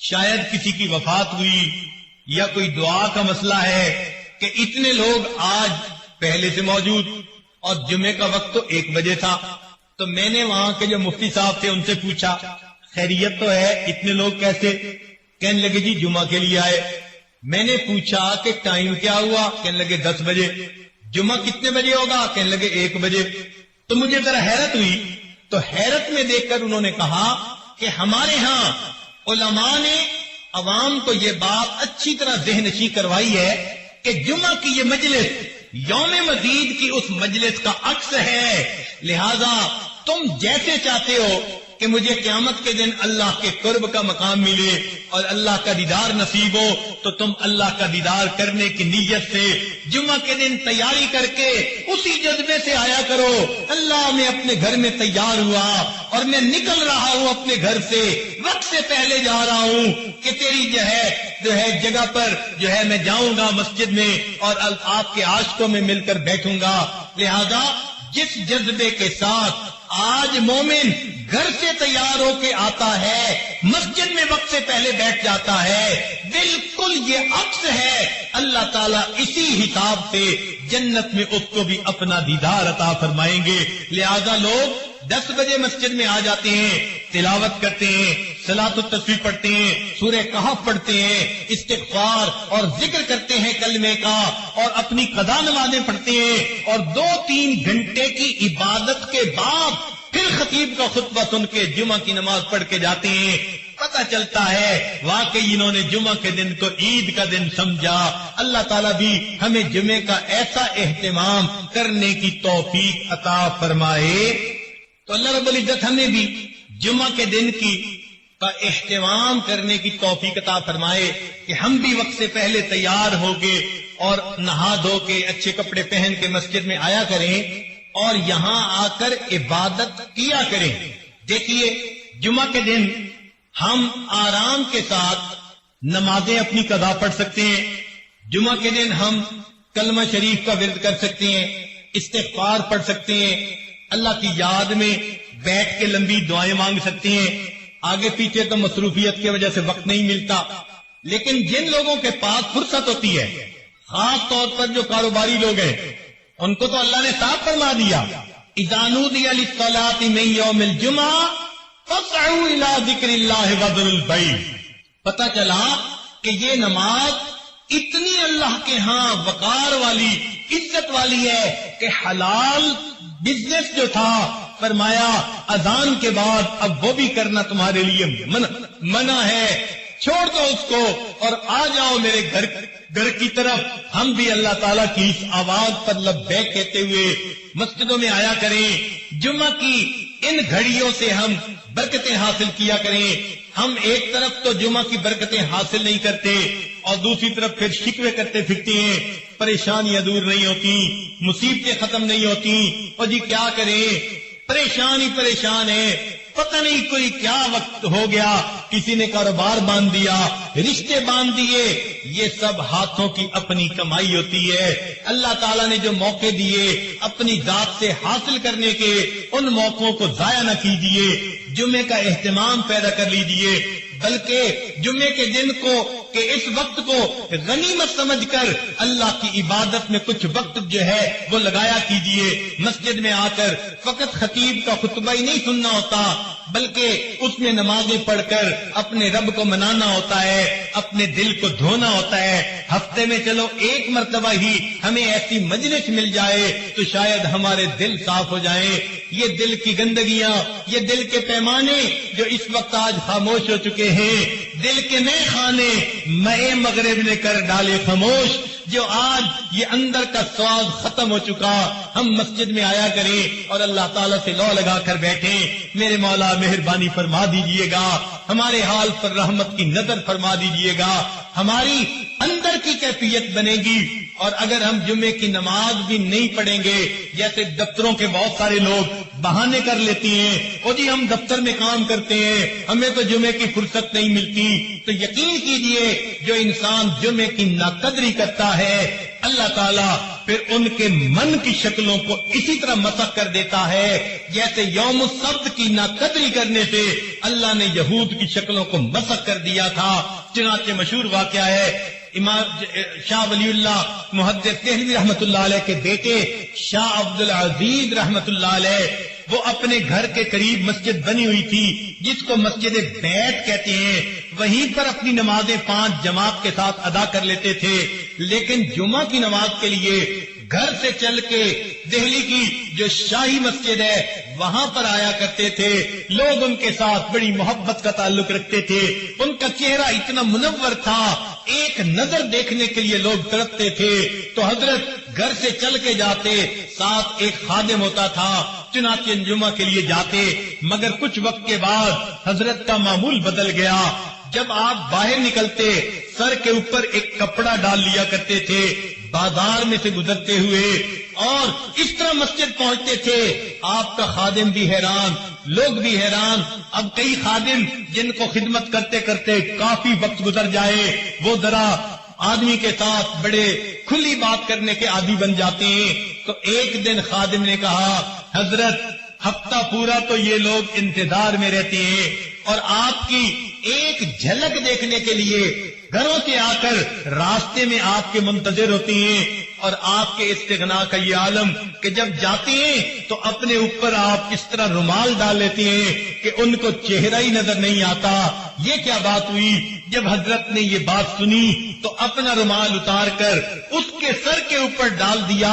شاید کسی کی وفات ہوئی یا کوئی دعا کا مسئلہ ہے کہ اتنے لوگ آج پہلے سے موجود، اور جمعے کا وقت تو 1 بجے تھا۔ تو میں نے وہاں کے جو مفتی صاحب تھے ان سے پوچھا خیریت تو ہے، اتنے لوگ کیسے؟ کہنے لگے جی جمعہ کے لیے آئے۔ میں نے پوچھا کہ ٹائم کیا ہوا؟ کہنے لگے 10 بجے۔ جمعہ کتنے بجے ہوگا؟ کہنے لگے 1 بجے۔ تو مجھے ذرا حیرت ہوئی، تو حیرت میں دیکھ کر انہوں نے کہا کہ ہمارے ہاں علماء نے عوام کو یہ بات اچھی طرح ذہن نشین کروائی ہے کہ جمعہ کی یہ مجلس یوم مزید کی اس مجلس کا عکس ہے، لہذا تم جیسے چاہتے ہو کہ مجھے قیامت کے دن اللہ کے قرب کا مقام ملے اور اللہ کا دیدار نصیب ہو، تو تم اللہ کا دیدار کرنے کی نیت سے جمعہ کے دن تیاری کر کے اسی جذبے سے آیا کرو۔ اللہ میں اپنے گھر میں تیار ہوا اور میں نکل رہا ہوں اپنے گھر سے، وقت سے پہلے جا رہا ہوں کہ تیری جو ہے جگہ پر جو ہے میں جاؤں گا مسجد میں اور آپ کے عاشقوں میں مل کر بیٹھوں گا۔ لہذا جس جذبے کے ساتھ آج مومن گھر سے تیار ہو کے آتا ہے، مسجد میں وقت سے پہلے بیٹھ جاتا ہے، بالکل یہ عکس ہے۔ اللہ تعالیٰ اسی حساب سے جنت میں اس کو بھی اپنا دیدار عطا فرمائیں گے۔ لہذا لوگ 10 بجے مسجد میں آ جاتے ہیں، تلاوت کرتے ہیں، صلاۃ التسبیح پڑھتے ہیں، سورہ کہف پڑھتے ہیں، استغفار اور ذکر کرتے ہیں کلمے کا، اور اپنی قضا نمازیں پڑھتے ہیں، اور 2-3 گھنٹے کی عبادت کے بعد پھر خطیب کا خطبہ سن کے جمعہ کی نماز پڑھ کے جاتے ہیں۔ پتہ چلتا ہے واقعی انہوں نے جمعہ کے دن کو عید کا دن سمجھا۔ اللہ تعالیٰ بھی ہمیں جمعے کا ایسا اہتمام کرنے کی توفیق عطا فرمائے۔ تو اللہ رب العزت ہمیں بھی جمعہ کے دن کا اہتمام کرنے کی توفیق عطا فرمائے کہ ہم بھی وقت سے پہلے تیار ہو کے اور نہا دھو کے اچھے کپڑے پہن کے مسجد میں آیا کریں اور یہاں آ کر عبادت کیا کریں۔ دیکھیے جمعہ کے دن ہم آرام کے ساتھ نمازیں اپنی قضا پڑھ سکتے ہیں، جمعہ کے دن ہم کلمہ شریف کا ورد کر سکتے ہیں، استغفار پڑھ سکتے ہیں، اللہ کی یاد میں بیٹھ کے لمبی دعائیں مانگ سکتے ہیں۔ آگے پیچھے تو مصروفیت کی وجہ سے وقت نہیں ملتا، لیکن جن لوگوں کے پاس فرصت ہوتی ہے، خاص طور پر جو کاروباری لوگ ہیں، ان کو تو اللہ نے صاف فرما دیا، اذا نودی للصلاة من یوم الجمعہ فاسعوا الی ذکر اللہ وذروا البیع۔ پتہ چلا کہ یہ نماز اتنی اللہ کے ہاں وقار والی، عزت والی ہے کہ حلال بزنس جو تھا، فرمایا اذان کے بعد اب وہ بھی کرنا تمہارے لیے منع ہے، چھوڑ دو اس کو اور آ جاؤ میرے گھر کی طرف۔ ہم بھی اللہ تعالیٰ کی اس آواز پر لبیک کہتے ہوئے مسجدوں میں آیا کریں، جمعہ کی ان گھڑیوں سے ہم برکتیں حاصل کیا کریں۔ ہم ایک طرف تو جمعہ کی برکتیں حاصل نہیں کرتے اور دوسری طرف پھر شکوے کرتے پھرتے ہیں، پریشانیاں دور نہیں ہوتی، مصیبتیں ختم نہیں ہوتی، اور جی کیا کریں، پریشان ہی پریشان ہے، پتہ نہیں کوئی کیا وقت ہو گیا، کسی نے کاروبار باندھ دیا، رشتے باندھ دیے۔ یہ سب ہاتھوں کی اپنی کمائی ہوتی ہے۔ اللہ تعالیٰ نے جو موقع دیے اپنی ذات سے حاصل کرنے کے، ان موقعوں کو ضائع نہ کیجیے، جمعے کا اہتمام پیدا کر لیجیے، بلکہ جمعے کے دن کو کہ اس وقت کو غنیمت سمجھ کر اللہ کی عبادت میں کچھ وقت جو ہے وہ لگایا کیجیے۔ مسجد میں آ کر فقط خطیب کا خطبہ ہی نہیں سننا ہوتا، بلکہ اس میں نمازیں پڑھ کر اپنے رب کو منانا ہوتا ہے، اپنے دل کو دھونا ہوتا ہے۔ ہفتے میں چلو ایک مرتبہ ہی ہمیں ایسی مجلس مل جائے تو شاید ہمارے دل صاف ہو جائیں۔ یہ دل کی گندگیاں، یہ دل کے پیمانے جو اس وقت آج خاموش ہو چکے ہیں، دل کے نئے خانے مئے مغرب نے کر ڈالے خاموش، جو آج یہ اندر کا سواد ختم ہو چکا۔ ہم مسجد میں آیا کریں اور اللہ تعالیٰ سے لو لگا کر بیٹھیں، میرے مولا مہربانی فرما دیجئے گا، ہمارے حال پر رحمت کی نظر فرما دیجئے گا، ہماری اندر کی کیفیت بنے گی۔ اور اگر ہم جمعے کی نماز بھی نہیں پڑھیں گے، جیسے دفتروں کے بہت سارے لوگ بہانے کر لیتی ہیں، او جی ہم دفتر میں کام کرتے ہیں، ہمیں تو جمعے کی فرصت نہیں ملتی، تو یقین کیجئے جو انسان جمعے کی ناقدری کرتا ہے، اللہ تعالیٰ پھر ان کے من کی شکلوں کو اسی طرح مسخ کر دیتا ہے جیسے یوم السبت کی ناقدری کرنے سے اللہ نے یہود کی شکلوں کو مسخ کر دیا تھا۔ چنانچہ مشہور واقعہ ہے، امام شاہ ولی اللہ محدث دہلوی رحمت اللہ علیہ کے بیٹے شاہ عبد العزیز رحمت اللہ علیہ، وہ اپنے گھر کے قریب مسجد بنی ہوئی تھی جس کو مسجد بیت کہتے ہیں، وہیں پر اپنی نمازیں 5 جماعت کے ساتھ ادا کر لیتے تھے، لیکن جمعہ کی نماز کے لیے گھر سے چل کے دہلی کی جو شاہی مسجد ہے وہاں پر آیا کرتے تھے۔ لوگ ان کے ساتھ بڑی محبت کا تعلق رکھتے تھے، ان کا چہرہ اتنا منور تھا، ایک نظر دیکھنے کے لیے لوگ تڑپتے تھے۔ تو حضرت گھر سے چل کے جاتے، ساتھ ایک خادم ہوتا تھا، چنانچہ جمعہ کے لیے جاتے، مگر کچھ وقت کے بعد حضرت کا معمول بدل گیا۔ جب آپ باہر نکلتے سر کے اوپر ایک کپڑا ڈال لیا کرتے تھے بازار میں سے گزرتے ہوئے، اور اس طرح مسجد پہنچتے تھے، آپ کا خادم بھی حیران، لوگ بھی حیران۔ اب کئی خادم جن کو خدمت کرتے کرتے کافی وقت گزر جائے، وہ ذرا آدمی کے ساتھ بڑے کھلی بات کرنے کے عادی بن جاتے ہیں۔ تو ایک دن خادم نے کہا، حضرت ہفتہ پورا تو یہ لوگ انتظار میں رہتے ہیں اور آپ کی ایک جھلک دیکھنے کے لیے گھروں سے آ کر راستے میں آپ کے منتظر ہوتے ہیں، اور آپ کے استغنا کا یہ عالم کہ جب جاتے ہیں تو اپنے اوپر آپ اس طرح رومال ڈال لیتے ہیں کہ ان کو چہرہ ہی نظر نہیں آتا۔ یہ کیا بات ہوئی؟ جب حضرت نے یہ بات سنی تو اپنا رومال اتار کر اس کے سر کے اوپر ڈال دیا۔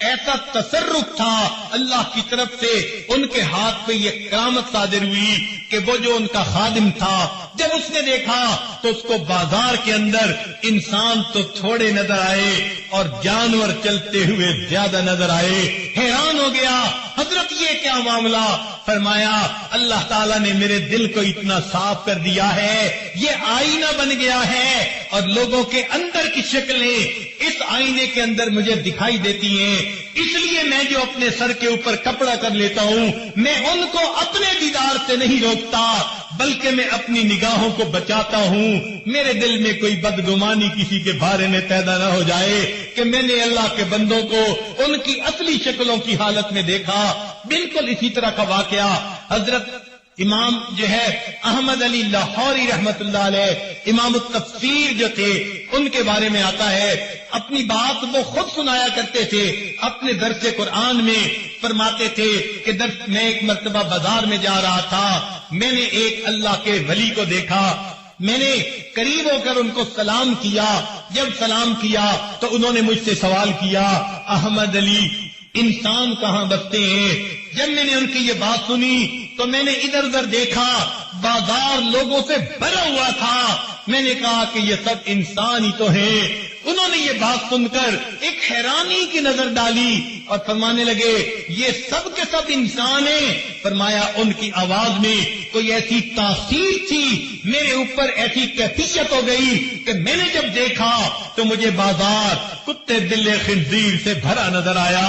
ایسا تصرف تھا اللہ کی طرف سے، ان کے ہاتھ پہ یہ کرامت صادر ہوئی کہ وہ جو ان کا خادم تھا، جب اس نے دیکھا تو اس کو بازار کے اندر انسان تو تھوڑے نظر آئے اور جانور چلتے ہوئے زیادہ نظر آئے۔ حیران ہو گیا، حضرت یہ کیا معاملہ؟ فرمایا اللہ تعالیٰ نے میرے دل کو اتنا صاف کر دیا ہے، یہ آئینہ بن گیا ہے، اور لوگوں کے اندر کی شکلیں اس آئینے کے اندر مجھے دکھائی دیتی ہیں۔ اس لیے میں جو اپنے سر کے اوپر کپڑا کر لیتا ہوں، میں ان کو اپنے دیدار سے نہیں روکتا، بلکہ میں اپنی نگاہوں کو بچاتا ہوں۔ میرے دل میں کوئی بدگمانی کسی کے بارے میں پیدا نہ ہو جائے کہ میں نے اللہ کے بندوں کو ان کی اصلی شکلوں کی حالت میں دیکھا۔ بالکل اسی طرح کا واقعہ حضرت امام جو ہے احمد علی لاہوری رحمت اللہ علیہ امام التفسیر جو تھے، ان کے بارے میں آتا ہے اپنی بات وہ خود سنایا کرتے تھے اپنے درس قرآن میں، فرماتے تھے کہ میں ایک مرتبہ بازار میں جا رہا تھا، میں نے ایک اللہ کے ولی کو دیکھا، میں نے قریب ہو کر ان کو سلام کیا، جب سلام کیا تو انہوں نے مجھ سے سوال کیا احمد علی انسان کہاں بستے ہیں؟ جب میں نے ان کی یہ بات سنی تو میں نے ادھر ادھر دیکھا، بازار لوگوں سے بھرا ہوا تھا، میں نے کہا کہ یہ سب انسان ہی تو ہیں۔ انہوں نے یہ بات سن کر ایک حیرانی کی نظر ڈالی اور فرمانے لگے یہ سب کے سب انسان ہیں۔ فرمایا ان کی آواز میں کوئی ایسی تاثیر تھی، میرے اوپر ایسی کیفیت ہو گئی کہ میں نے جب دیکھا تو مجھے بازار کتے بلے خنزیر سے بھرا نظر آیا،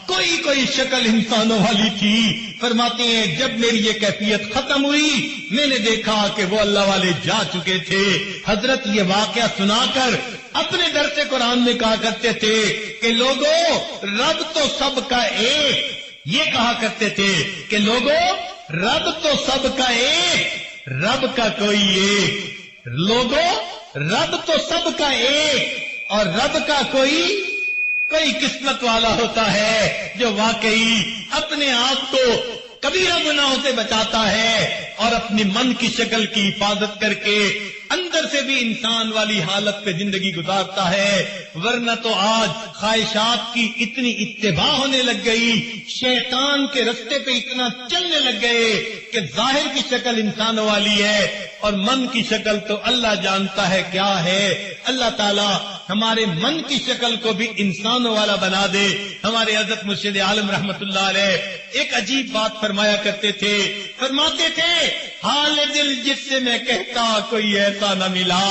کوئی شکل انسانوں والی تھی۔ فرماتے ہیں جب میری یہ کیفیت ختم ہوئی میں نے دیکھا کہ وہ اللہ والے جا چکے تھے۔ حضرت یہ واقعہ سنا کر اپنے درس قرآن میں کہا کرتے تھے کہ لوگوں رب تو سب کا ایک، یہ کہا کرتے تھے کہ لوگوں رب تو سب کا ایک، رب کا کوئی ایک، لوگوں رب تو سب کا ایک اور رب کا کوئی قسمت والا ہوتا ہے جو واقعی اپنے آپ کو کبیرہ گناہوں سے بچاتا ہے اور اپنی من کی شکل کی حفاظت کر کے اندر سے بھی انسان والی حالت پہ زندگی گزارتا ہے۔ ورنہ تو آج خواہشات کی اتنی اتباع ہونے لگ گئی، شیطان کے رستے پہ اتنا چلنے لگ گئے کہ ظاہر کی شکل انسانوں والی ہے اور من کی شکل تو اللہ جانتا ہے کیا ہے۔ اللہ تعالی ہمارے من کی شکل کو بھی انسانوں والا بنا دے۔ ہمارے حضرت مرشد عالم رحمت اللہ علیہ ایک عجیب بات فرمایا کرتے تھے، فرماتے تھے حال دل جس سے میں کہتا کوئی ایسا نہ ملا،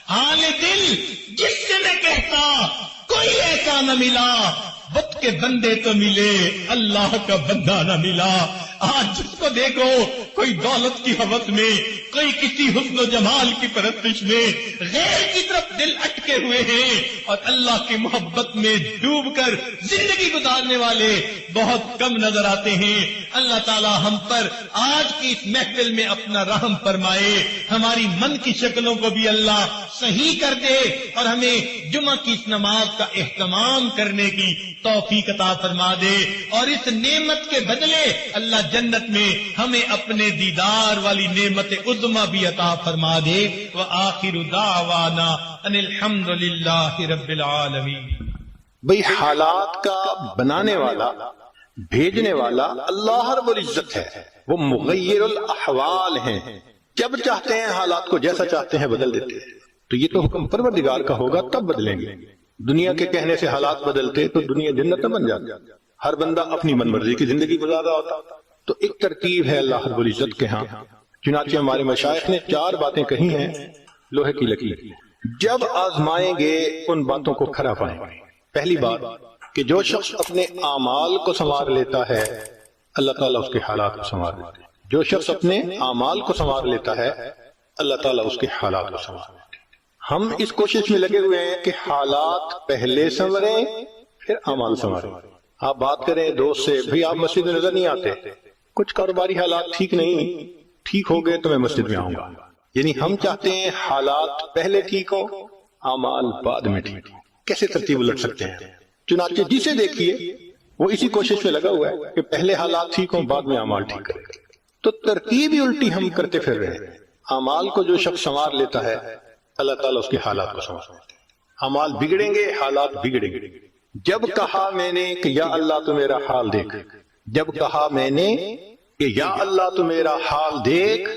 حال دل جس سے میں کہتا کوئی ایسا نہ ملا، بت کے بندے تو ملے اللہ کا بندہ نہ ملا۔ آج جس کو دیکھو کوئی دولت کی حوث میں، کوئی کسی حسن و جمال کی پرستش میں غیر کی طرف دل اٹکے ہوئے ہیں اور اللہ کی محبت میں ڈوب کر زندگی گزارنے والے بہت کم نظر آتے ہیں۔ اللہ تعالی ہم پر آج کی اس محفل میں اپنا رحم فرمائے، ہماری من کی شکلوں کو بھی اللہ صحیح کر دے اور ہمیں جمعہ کی اس نماز کا اہتمام کرنے کی توفیق عطا فرما دے، اور اس نعمت کے بدلے اللہ جنت میں ہمیں اپنے دیدار والی نعمت عظما بھی عطا فرما دے۔ وآخر دعوانا ان الحمد للہ رب العالمین۔ بھئی حالات کا بنانے والا، بھیجنے والا اللہ رب العزت ہے، وہ مغیر الاحوال ہیں، جب چاہتے ہیں حالات کو جیسا چاہتے ہیں بدل دیتے ہیں۔ تو یہ تو حکم پروردگار کا ہوگا تب بدلیں گے۔ دنیا کے کہنے سے حالات بدلتے تو دنیا جنت نہ بن جاتی، ہر بندہ اپنی من مرضی کی زندگی گزار رہا ہوتا۔ تو ایک ترتیب ہے اللہ رب العزت کے ہاں، چنانچہ ہمارے مشائخ نے 4 باتیں کہی ہیں لوہے کی لکیر، جب آزمائیں گے ان باتوں کو کھرا پائیں گے۔ پہلی بات کہ جو شخص اپنے اعمال کو سنوار لیتا ہے اللہ تعالیٰ اس کے حالات کو سنوار لیتا ہے۔ جو شخص اپنے اعمال کو سنوار لیتا ہے اللہ تعالیٰ اس کے حالات کو سنوار لیتا ہے۔ ہم اس کوشش میں لگے ہوئے ہیں کہ حالات پہلے سنوریں پھر اعمال سنوریں۔ آپ بات کریں دوست سے، بھئی آپ مسجد میں نظر نہیں آتے، کچھ کاروباری حالات ٹھیک نہیں، ٹھیک ہو گئے تو میں مسجد میں آؤں گا۔ یعنی ہم چاہتے ہیں حالات پہلے ٹھیک ہو، اعمال بعد میں ٹھیک ہو۔ کیسے ترتیب الٹ سکتے ہیں؟ چنانچہ جسے دیکھیے وہ اسی کوشش میں لگا ہوا ہے کہ پہلے حالات ٹھیک ہوں بعد میں اعمال ٹھیک کرے۔ تو ترتیب ہی الٹی ہم کرتے پھر رہے ہیں۔ اعمال کو جو شخص سنوار لیتا ہے اللہ تعالیٰ اس کے حالات کو سنوار لیتا ہے۔ اعمال بگڑیں گے، حالات بگڑیں گے۔ جب کہا میں نے کہ یا اللہ تو میرا حال دیکھ، جب کہا میں نے کہ یا اللہ تو میرا حال دیکھ،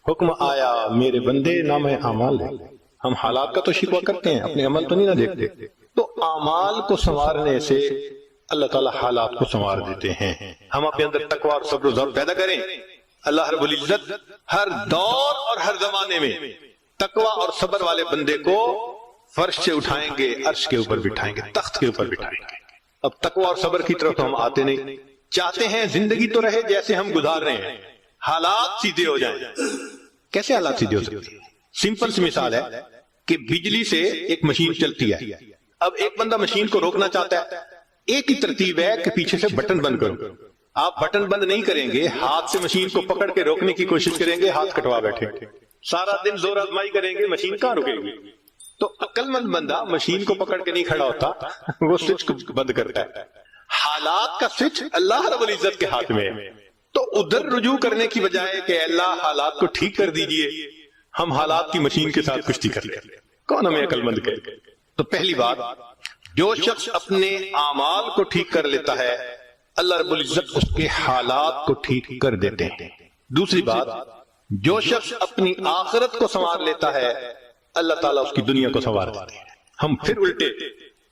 حکم آیا میرے بندے نہ میں اعمال دیکھ۔ ہم حالات کا تو شکوہ کرتے ہیں، اپنے عمل تو نہیں نہ دیکھتے۔ تو اعمال کو سنوارنے سے اللہ تعالیٰ حالات کو سنوار دیتے ہیں۔ ہم اپنے اندر تقویٰ اور صبر و ضبط پیدا کریں، اللہ رب العزت ہر دور اور ہر زمانے میں تقویٰ اور صبر والے بندے کو فرش سے اٹھائیں گے، عرش کے اوپر بٹھائیں گے، تخت کے اوپر بٹھائیں گے۔ اب تقویٰ اور صبر کی طرف ہم آتے نہیں، چاہتے ہیں زندگی تو رہے جیسے ہم گزار رہے ہیں، حالات سیدھے ہو جائیں۔ کیسے حالات سیدھے ہو سکتے ہیں؟ سمپل سی مثال ہے کہ بجلی سے ایک مشین چلتی ہے، اب ایک بندہ مشین کو روکنا چاہتا ہے، ایک ہی ترتیب ہے کہ پیچھے سے بٹن بند کرو۔ آپ بٹن بند نہیں کریں گے، ہاتھ سے مشین کو پکڑ کے روکنے کی کوشش کریں گے، ہاتھ کٹوا بیٹھیں گے، سارا دن زور آزمائی کریں گے، مشین کہاں رکے گی؟ تو عقل مند بندہ مشین کو پکڑ کے نہیں کھڑا ہوتا، وہ سوئچ کو بند کرتا ہے۔ حالات کا سوئچ اللہ رب العزت کے ہاتھ میں ہے، تو ادھر رجوع کرنے کی بجائے کہ اللہ حالات کو ٹھیک کر دیجئے، ہم حالات کی مشین کے ساتھ کشتی کر لیں، کون ہمیں عقل مند کرے؟ تو پہلی بات، جو شخص اپنے اعمال کو ٹھیک کر لیتا ہے اللہ رب العزت اس کے حالات کو ٹھیک کر دیتے ہیں۔ دوسری بات، جو شخص اپنی آخرت کو سنوار لیتا ہے اللہ تعالیٰ اس کی دنیا کو سنوار دیتے ہیں۔ ہم پھر الٹے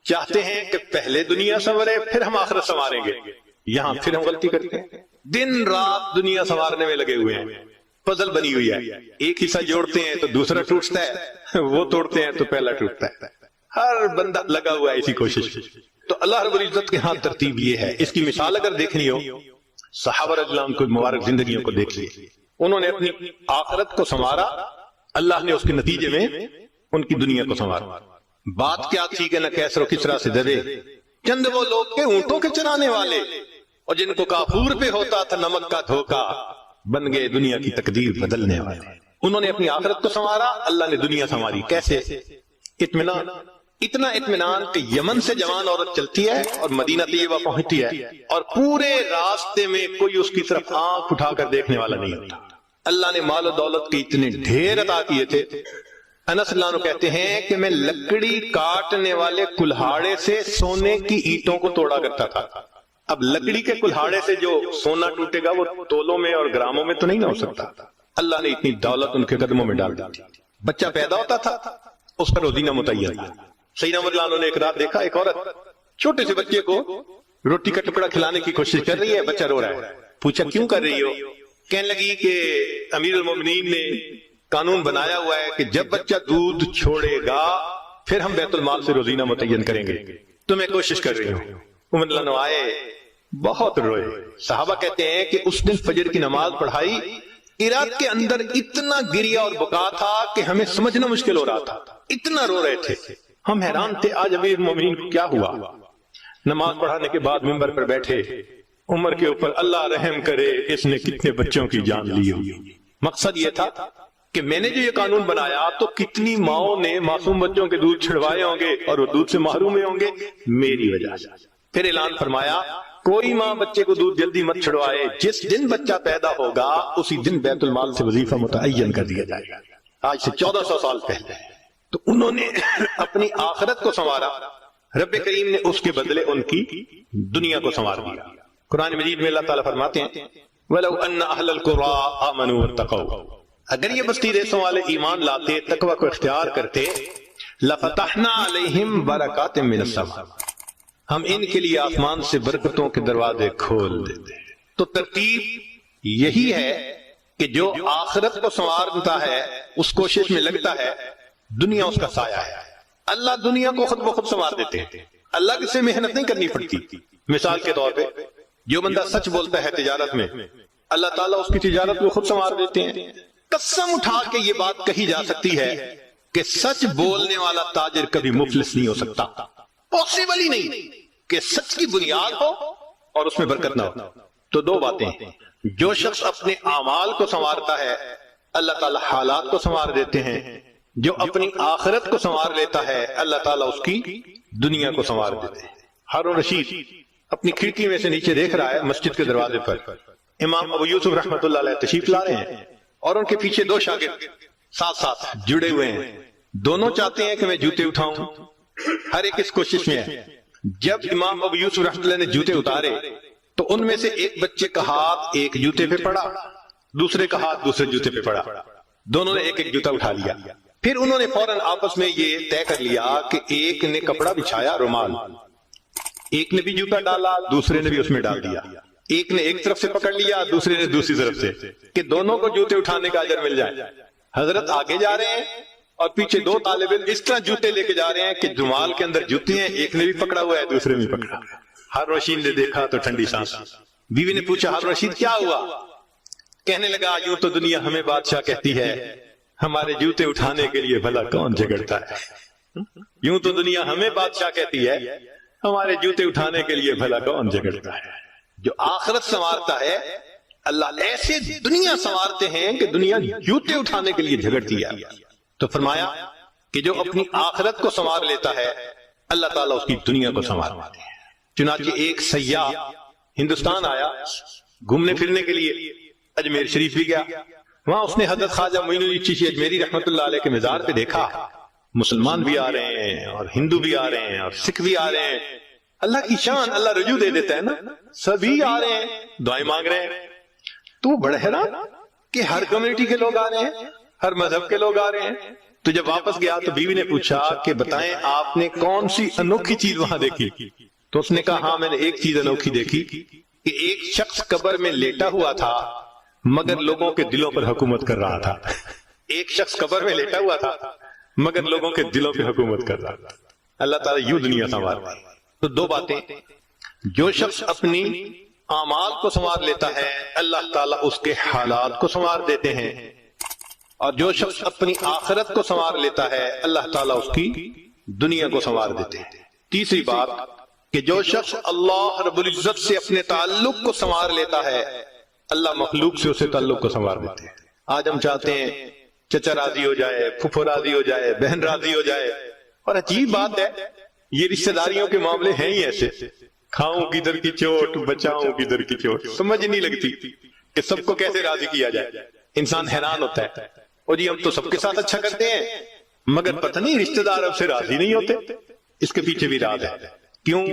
چاہتے ہیں کہ پہلے دنیا سنورے پھر ہم آخرت سنواریں گے، یہاں پھر ہم غلطی کرتے ہیں، دن رات دنیا سنوارنے میں لگے ہوئے ہیں، پزل بنی ہوئی ہے، ایک حصہ جوڑتے ہیں تو دوسرا ٹوٹتا ہے، وہ توڑتے ہیں تو پہلا ٹوٹتا ہے، ہر بندہ لگا ہوا ہے اسی کوشش۔ تو اللہ رب العزت کے ہاں ترتیب یہ ہے۔ اس کی مثال اگر دیکھنی ہو، صحابہ رضی اللہ عنہ کی مبارک زندگیوں کو دیکھ لیے، انہوں نے اپنی آخرت کو سنوارا، اللہ نے اس کے نتیجے میں ان کی دنیا کو سنوارا۔ بات کیا تھی کہ نہ کیسر و کسرا سے ڈرے، چند وہ لوگ کے اونٹوں کے چرانے والے، اور جن کو کافور پہ ہوتا تھا نمک کا دھوکا، بن گئے دنیا کی تقدیر بدلنے والے۔ انہوں نے اپنی آخرت کو سنوارا، اللہ نے دنیا سنواری۔ کیسے؟ اطمینان، اتنا اطمینان کہ یمن سے جوان عورت چلتی ہے اور مدینہ طیبہ پہنچتی ہے اور پورے راستے میں کوئی اس کی طرف آنکھ اٹھا کر دیکھنے والا نہیں ہوتا۔ اللہ نے مال و دولت کے اتنے ڈھیر عطا کیے تھے۔ انس اللہ عنہ کہتے ہیں کہ میں لکڑی کاٹنے والے کلہاڑے سے سونے کی اینٹوں کو توڑا کرتا تھا۔ اب لکڑی کے کلہاڑے سے جو سونا ٹوٹے گا وہ تولوں میں اور گراموں میں تو نہیں نہ ہو سکتا۔ اللہ نے اتنی دولت ان کے قدموں میں ڈال دی۔ بچہ پیدا ہوتا تھا، اس کا روزینہ متعین تھا۔ سیدنا عمر اللہ نے ایک رات دیکھا ایک عورت چھوٹے سے بچے کو روٹی کا ٹکڑا کھلانے کی کوشش کر رہی ہے، بچہ رو رہا ہے۔ پوچھا کیوں کر رہی ہو؟ کہنے لگی کہ امیر المومنین نے قانون بنایا ہوا ہے کہ جب بچہ دودھ چھوڑے گا پھر ہم بیت المال سے روزینہ متعین کریں گے، تو میں کوشش کر رہی ہوں۔ عمر اللہ آئے، بہت روئے۔ صحابہ کہتے ہیں کہ اس دن فجر کی نماز پڑھائی، عراق کے اندر اتنا گریا اور بکا تھا کہ ہمیں سمجھنا مشکل ہو رہا تھا، اتنا رو رہے تھے۔ ہم حیران تھے آج امیر المومنین کو کیا ہوا۔ نماز پڑھانے کے بعد منبر پر بیٹھے، عمر کے اوپر اللہ رحم کرے اس نے کتنے بچوں کی جان لی ہوگی۔ مقصد یہ تھا کہ میں نے جو یہ قانون بنایا تو کتنی ماؤں نے معصوم بچوں کے دودھ چھڑوائے ہوں گے اور وہ دودھ سے محروم ہوں گے میری وجہ سے۔ پھر اعلان فرمایا کوئی ماں بچے کو دودھ جلدی مت چھڑوائے، جس دن بچہ پیدا ہوگا اسی دن بیت المال سے وظیفہ متعین کر دیا جائے گا۔ آج سے 1400 سال پہلے تو انہوں نے اپنی آخرت کو سنوارا، رب کریم نے اس کے بدلے ان کی دنیا کو سنوار دیا۔ قرآن مجید میں اللہ تعالیٰ فرماتے ہیں وَلَوْ أَنَّ أَهْلَ الْقُرَىٰ آمَنُوا وَاتَّقَوْا، اگر یہ بستی دیسوں والے ایمان لاتے، تقوی کو اختیار کرتے، لَفَتَحْنَا عَلَيْهِمْ بَرَكَاتٍ مِّنَ السَّمَاءِ، ہم ان کے لیے آسمان سے برکتوں کے دروازے کھول دیتے۔ تو ترتیب یہی ہے کہ جو آخرت کو سنوارتا ہے اس کوشش میں لگتا ہے، دنیا اس کا سایہ ہے۔ اللہ دنیا کو خود بخود سنوار دیتے ہیں، اللہ سے محنت نہیں کرنی پڑتی۔ مثال کے طور پہ جو بندہ سچ بولتا ہے تجارت میں، اللہ تعالیٰ اس کی تجارت کو خود سنوار دیتے ہیں۔ قسم اٹھا کے یہ بات کہی جا سکتی ہے کہ سچ بولنے والا تاجر کبھی مفلس نہیں ہو سکتا، پاسبل ہی نہیں کہ سچ کی بنیاد ہو اور اس میں برکت نہ ہو۔ تو دو باتیں، جو شخص اپنے اعمال کو سنوارتا ہے اللہ تعالیٰ حالات کو سنوار دیتے ہیں، جو اپنی آخرت کو سنوار لیتا ہے اللہ تعالیٰ اس کی دنیا کو سنوار دیتے ہیں۔ ہارون رشید اپنی کھڑکی میں سے نیچے دیکھ رہا ہے، مسجد کے دروازے پر امام ابو یوسف رحمۃ اللہ علیہ تشریف لا رہے ہیں اور ان کے پیچھے دو شاگرد ساتھ ساتھ جڑے ہوئے ہیں، دونوں چاہتے ہیں کہ میں جوتے اٹھاؤں، ہر ایک اس کوشش میں ہے۔ جب امام ابو یوسف رحمۃ اللہ نے جوتے اتارے تو ان میں سے ایک بچے کا ہاتھ ایک جوتے پہ پڑا، دوسرے کا ہاتھ دوسرے جوتے پہ پڑا، دونوں نے ایک ایک جوتا اٹھا لیا۔ پھر انہوں نے فوراً آپس میں یہ طے کر لیا کہ ایک نے کپڑا بچھایا رومال، ایک نے بھی جوتا ڈالا دوسرے نے بھی اس میں ڈال دیا، ایک نے ایک طرف سے پکڑ لیا دوسرے نے دوسری طرف سے، کہ دونوں کو جوتے اٹھانے کا اجر مل جائے۔ حضرت آگے جا رہے ہیں اور پیچھے دو طالب علم اس طرح جوتے لے کے جا رہے ہیں کہ رومال کے اندر جوتے ہیں، ایک نے بھی پکڑا ہوا ہے دوسرے نے بھی پکڑا۔ ہارون رشید نے دیکھا تو ٹھنڈی سانس۔ بیوی نے پوچھا ہارون رشید کیا ہوا؟ کہنے لگا یوں تو دنیا ہمیں بادشاہ کہتی ہے، ہمارے جوتے اٹھانے کے لیے بھلا کون جھگڑتا ہے؟ یوں تو دنیا ہمیں بادشاہ کہتی ہے، ہمارے جوتے اٹھانے کے لیے بھلا کون جھگڑتا ہے؟ جو آخرت سنوارتا ہے اللہ ایسے دنیا سنوارتے ہیں کہ دنیا جوتے اٹھانے کے لیے جھگڑتی ہے. تو فرمایا کہ جو اپنی آخرت کو سنوار لیتا ہے اللہ تعالیٰ اس کی دنیا کو سنوارتے ہیں. چنانچہ ایک سیاح ہندوستان آیا گھومنے پھرنے کے لیے، اجمیر شریف بھی گیا. وہاں اس نے حضرت خواجہ معین الدین چشتی اجمیری رحمت اللہ علیہ کے مزار پہ دیکھا مسلمان بھی آ رہے ہیں اور ہندو بھی آ رہے ہیں اور سکھ بھی آ رہے ہیں. اللہ کی شان، اللہ رجوع دے دیتا ہے نا، سبھی آ رہے ہیں دعائیں مانگ رہے ہیں. تو بڑا حیران کہ ہر کمیونٹی کے لوگ آ رہے ہیں، ہر مذہب کے لوگ آ رہے ہیں. تو جب واپس گیا تو بیوی نے پوچھا کہ بتائیں آپ نے کون سی انوکھی چیز وہاں دیکھی؟ تو اس نے کہا ہاں میں نے ایک چیز انوکھی دیکھی کہ ایک شخص قبر میں لیٹا ہوا تھا مگر لوگوں کے دلوں پر حکومت کر رہا تھا. ایک شخص قبر میں لیٹا ہوا تھا مگر لوگوں کے دلوں پہ حکومت کر رہا تھا. اللہ تعالیٰ یوں دنیا سنوارتا ہے. تو دو باتیں، جو شخص اپنی اعمال کو سنوار لیتا ہے اللہ تعالیٰ اس کے حالات کو سنوار دیتے ہیں، اور جو شخص اپنی آخرت کو سنوار لیتا ہے اللہ تعالیٰ اس کی دنیا کو سنوار دیتے ہیں. تیسری بات کہ جو شخص اللہ رب العزت سے اپنے تعلق کو سنوار لیتا ہے اللہ مخلوق سے اسے تعلق کو سنوار دیتے ہیں. آج ہم چاہتے ہیں چچا راضی ہو جائے، پھپھو راضی ہو جائے، بہن راضی ہو جائے، اور عجیب بات ہے یہ رشتہ داریوں کے معاملے ہیں ہی ایسے، کھاؤں کدھر کی چوٹ بچاؤں کدھر کی چوٹ، سمجھ نہیں لگتی کہ سب کو کیسے راضی کیا جائے. انسان حیران ہوتا ہے اور جی ہم تو سب کے ساتھ اچھا کرتے ہیں مگر پتہ نہیں رشتہ دار اب سے راضی نہیں ہوتے. اس کے پیچھے بھی راز ہے. کیوں؟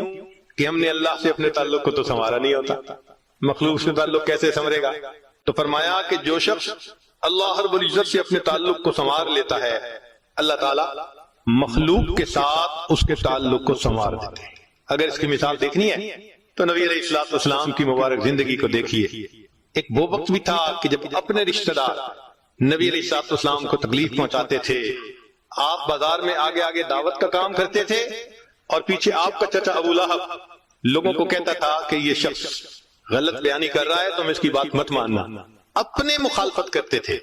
کہ ہم نے اللہ سے اپنے تعلق کو تو سنوارا نہیں ہوتا، مخلوق سے تعلق کیسے سنورے گا؟ تو فرمایا کہ جو شخص اللہ رب العزت سے اپنے تعلق کو سنوار لیتا ہے اللہ تعالیٰ مخلوق کے ساتھ اس کے تعلق کو سنوار دیتے ہیں. اگر اس کی مثال دیکھنی ہے تو نبی علیہ الصلوۃ والسلام کی مبارک زندگی کو دیکھیے. ایک وہ وقت بھی تھا کہ جب اپنے رشتہ دار نبی علیہ الصلوۃ والسلام کو تکلیف پہنچاتے تھے، آپ بازار میں آگے آگے دعوت کا کام کرتے تھے اور پیچھے آپ کا چچا ابو لہب لوگوں کو کہتا تھا کہ یہ شخص غلط بیانی کر رہا ہے تم اس کی بات مت ماننا. اپنے مخالفت کرتے تھے.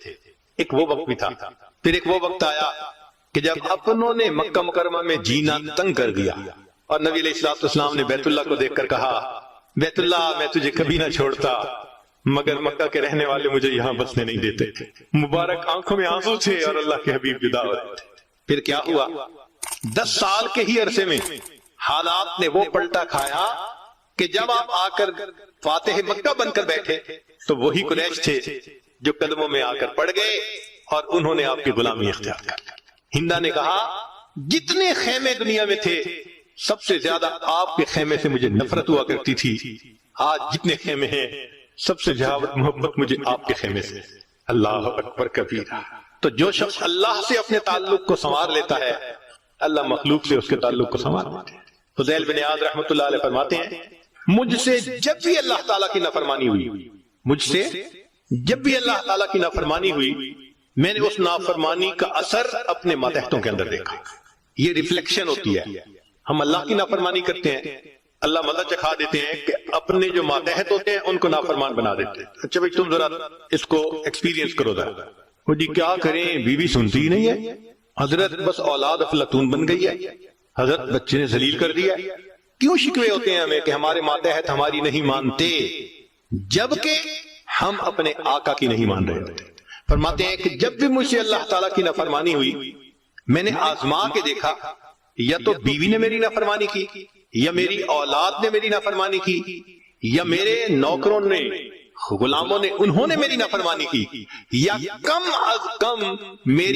ایک وہ وقت بھی تھا. پھر ایک وہ وقت آیا کہ جب اپنوں نے مکہ مکرمہ میں جینا تنگ کر دیا اور نبی علیہ الصلوۃ والسلام نے بیت اللہ کو دیکھ کر کہا بیت اللہ میں تجھے کبھی نہ چھوڑتا مگر مکہ کے رہنے والے مجھے یہاں بسنے نہیں دیتے. مبارک آنکھوں میں آنسو تھے اور اللہ کے حبیب جدا ہو رہے تھے. پھر کیا ہوا؟ 10 سال کے ہی عرصے میں حالات نے وہ پلٹا کھایا کہ جب آپ آ کر فاتح مکہ بن کر بیٹھے تو وہی قریش تھے جو قدموں میں آ کر پڑ گئے اور انہوں نے آپ کی غلامی اختیار کر لی. ہندا نے کہا جتنے خیمے دنیا میں تھے سب سے زیادہ آپ کے خیمے سے مجھے نفرت ہوا کرتی تھی، آج جتنے خیمے ہیں سب سے زیادہ محبت مجھے آپ کے خیمے سے. اللہ اکبر کبیرہ. تو جو شخص اللہ سے اپنے تعلق کو سنوار لیتا ہے اللہ مخلوق سے اس کے تعلق کو سنوار لیتا ہے. فضیل بن عیاض رحمۃ اللہ علیہ فرماتے ہیں مجھ سے جب بھی اللہ تعالیٰ کی نافرمانی ہوئی، مجھ سے جب بھی اللہ تعالیٰ کی نافرمانی ہوئی میں نے اس نافرمانی کا اثر اپنے ماتحتوں کے اندر دیکھا. یہ ریفلیکشن ہوتی ہے. ہم اللہ کی نافرمانی کرتے ہیں اللہ مزہ چکھا دیتے ہیں کہ اپنے جو ماتحت ہوتے ہیں ان کو نافرمان بنا دیتے ہیں. اچھا بھائی تم ذرا اس کو ایکسپیرینس کرو ذرا. وہ جی کیا کریں بیوی سنتی ہی نہیں ہے، حضرت بس اولاد افلاطون بن گئی ہے، حضرت بچے نے ذلیل کر دیا. کیوں شکوے ہوتے ہیں ہمیں کہ ہمارے ماتحت ہماری نہیں مانتے جبکہ ہم اپنے آقا کی نہیں مان رہے ہوتے. فرماتے ہیں کہ جب بھی مجھ سے اللہ تعالیٰ کی نافرمانی ہوئی میں نے آزما کے دیکھا یا تو بیوی نے میری نافرمانی کی یا میری اولاد نے میری نافرمانی کی یا میرے نوکروں نے غلاموں نے انہوں نے میری نافرمانی کی یا کم از کم میری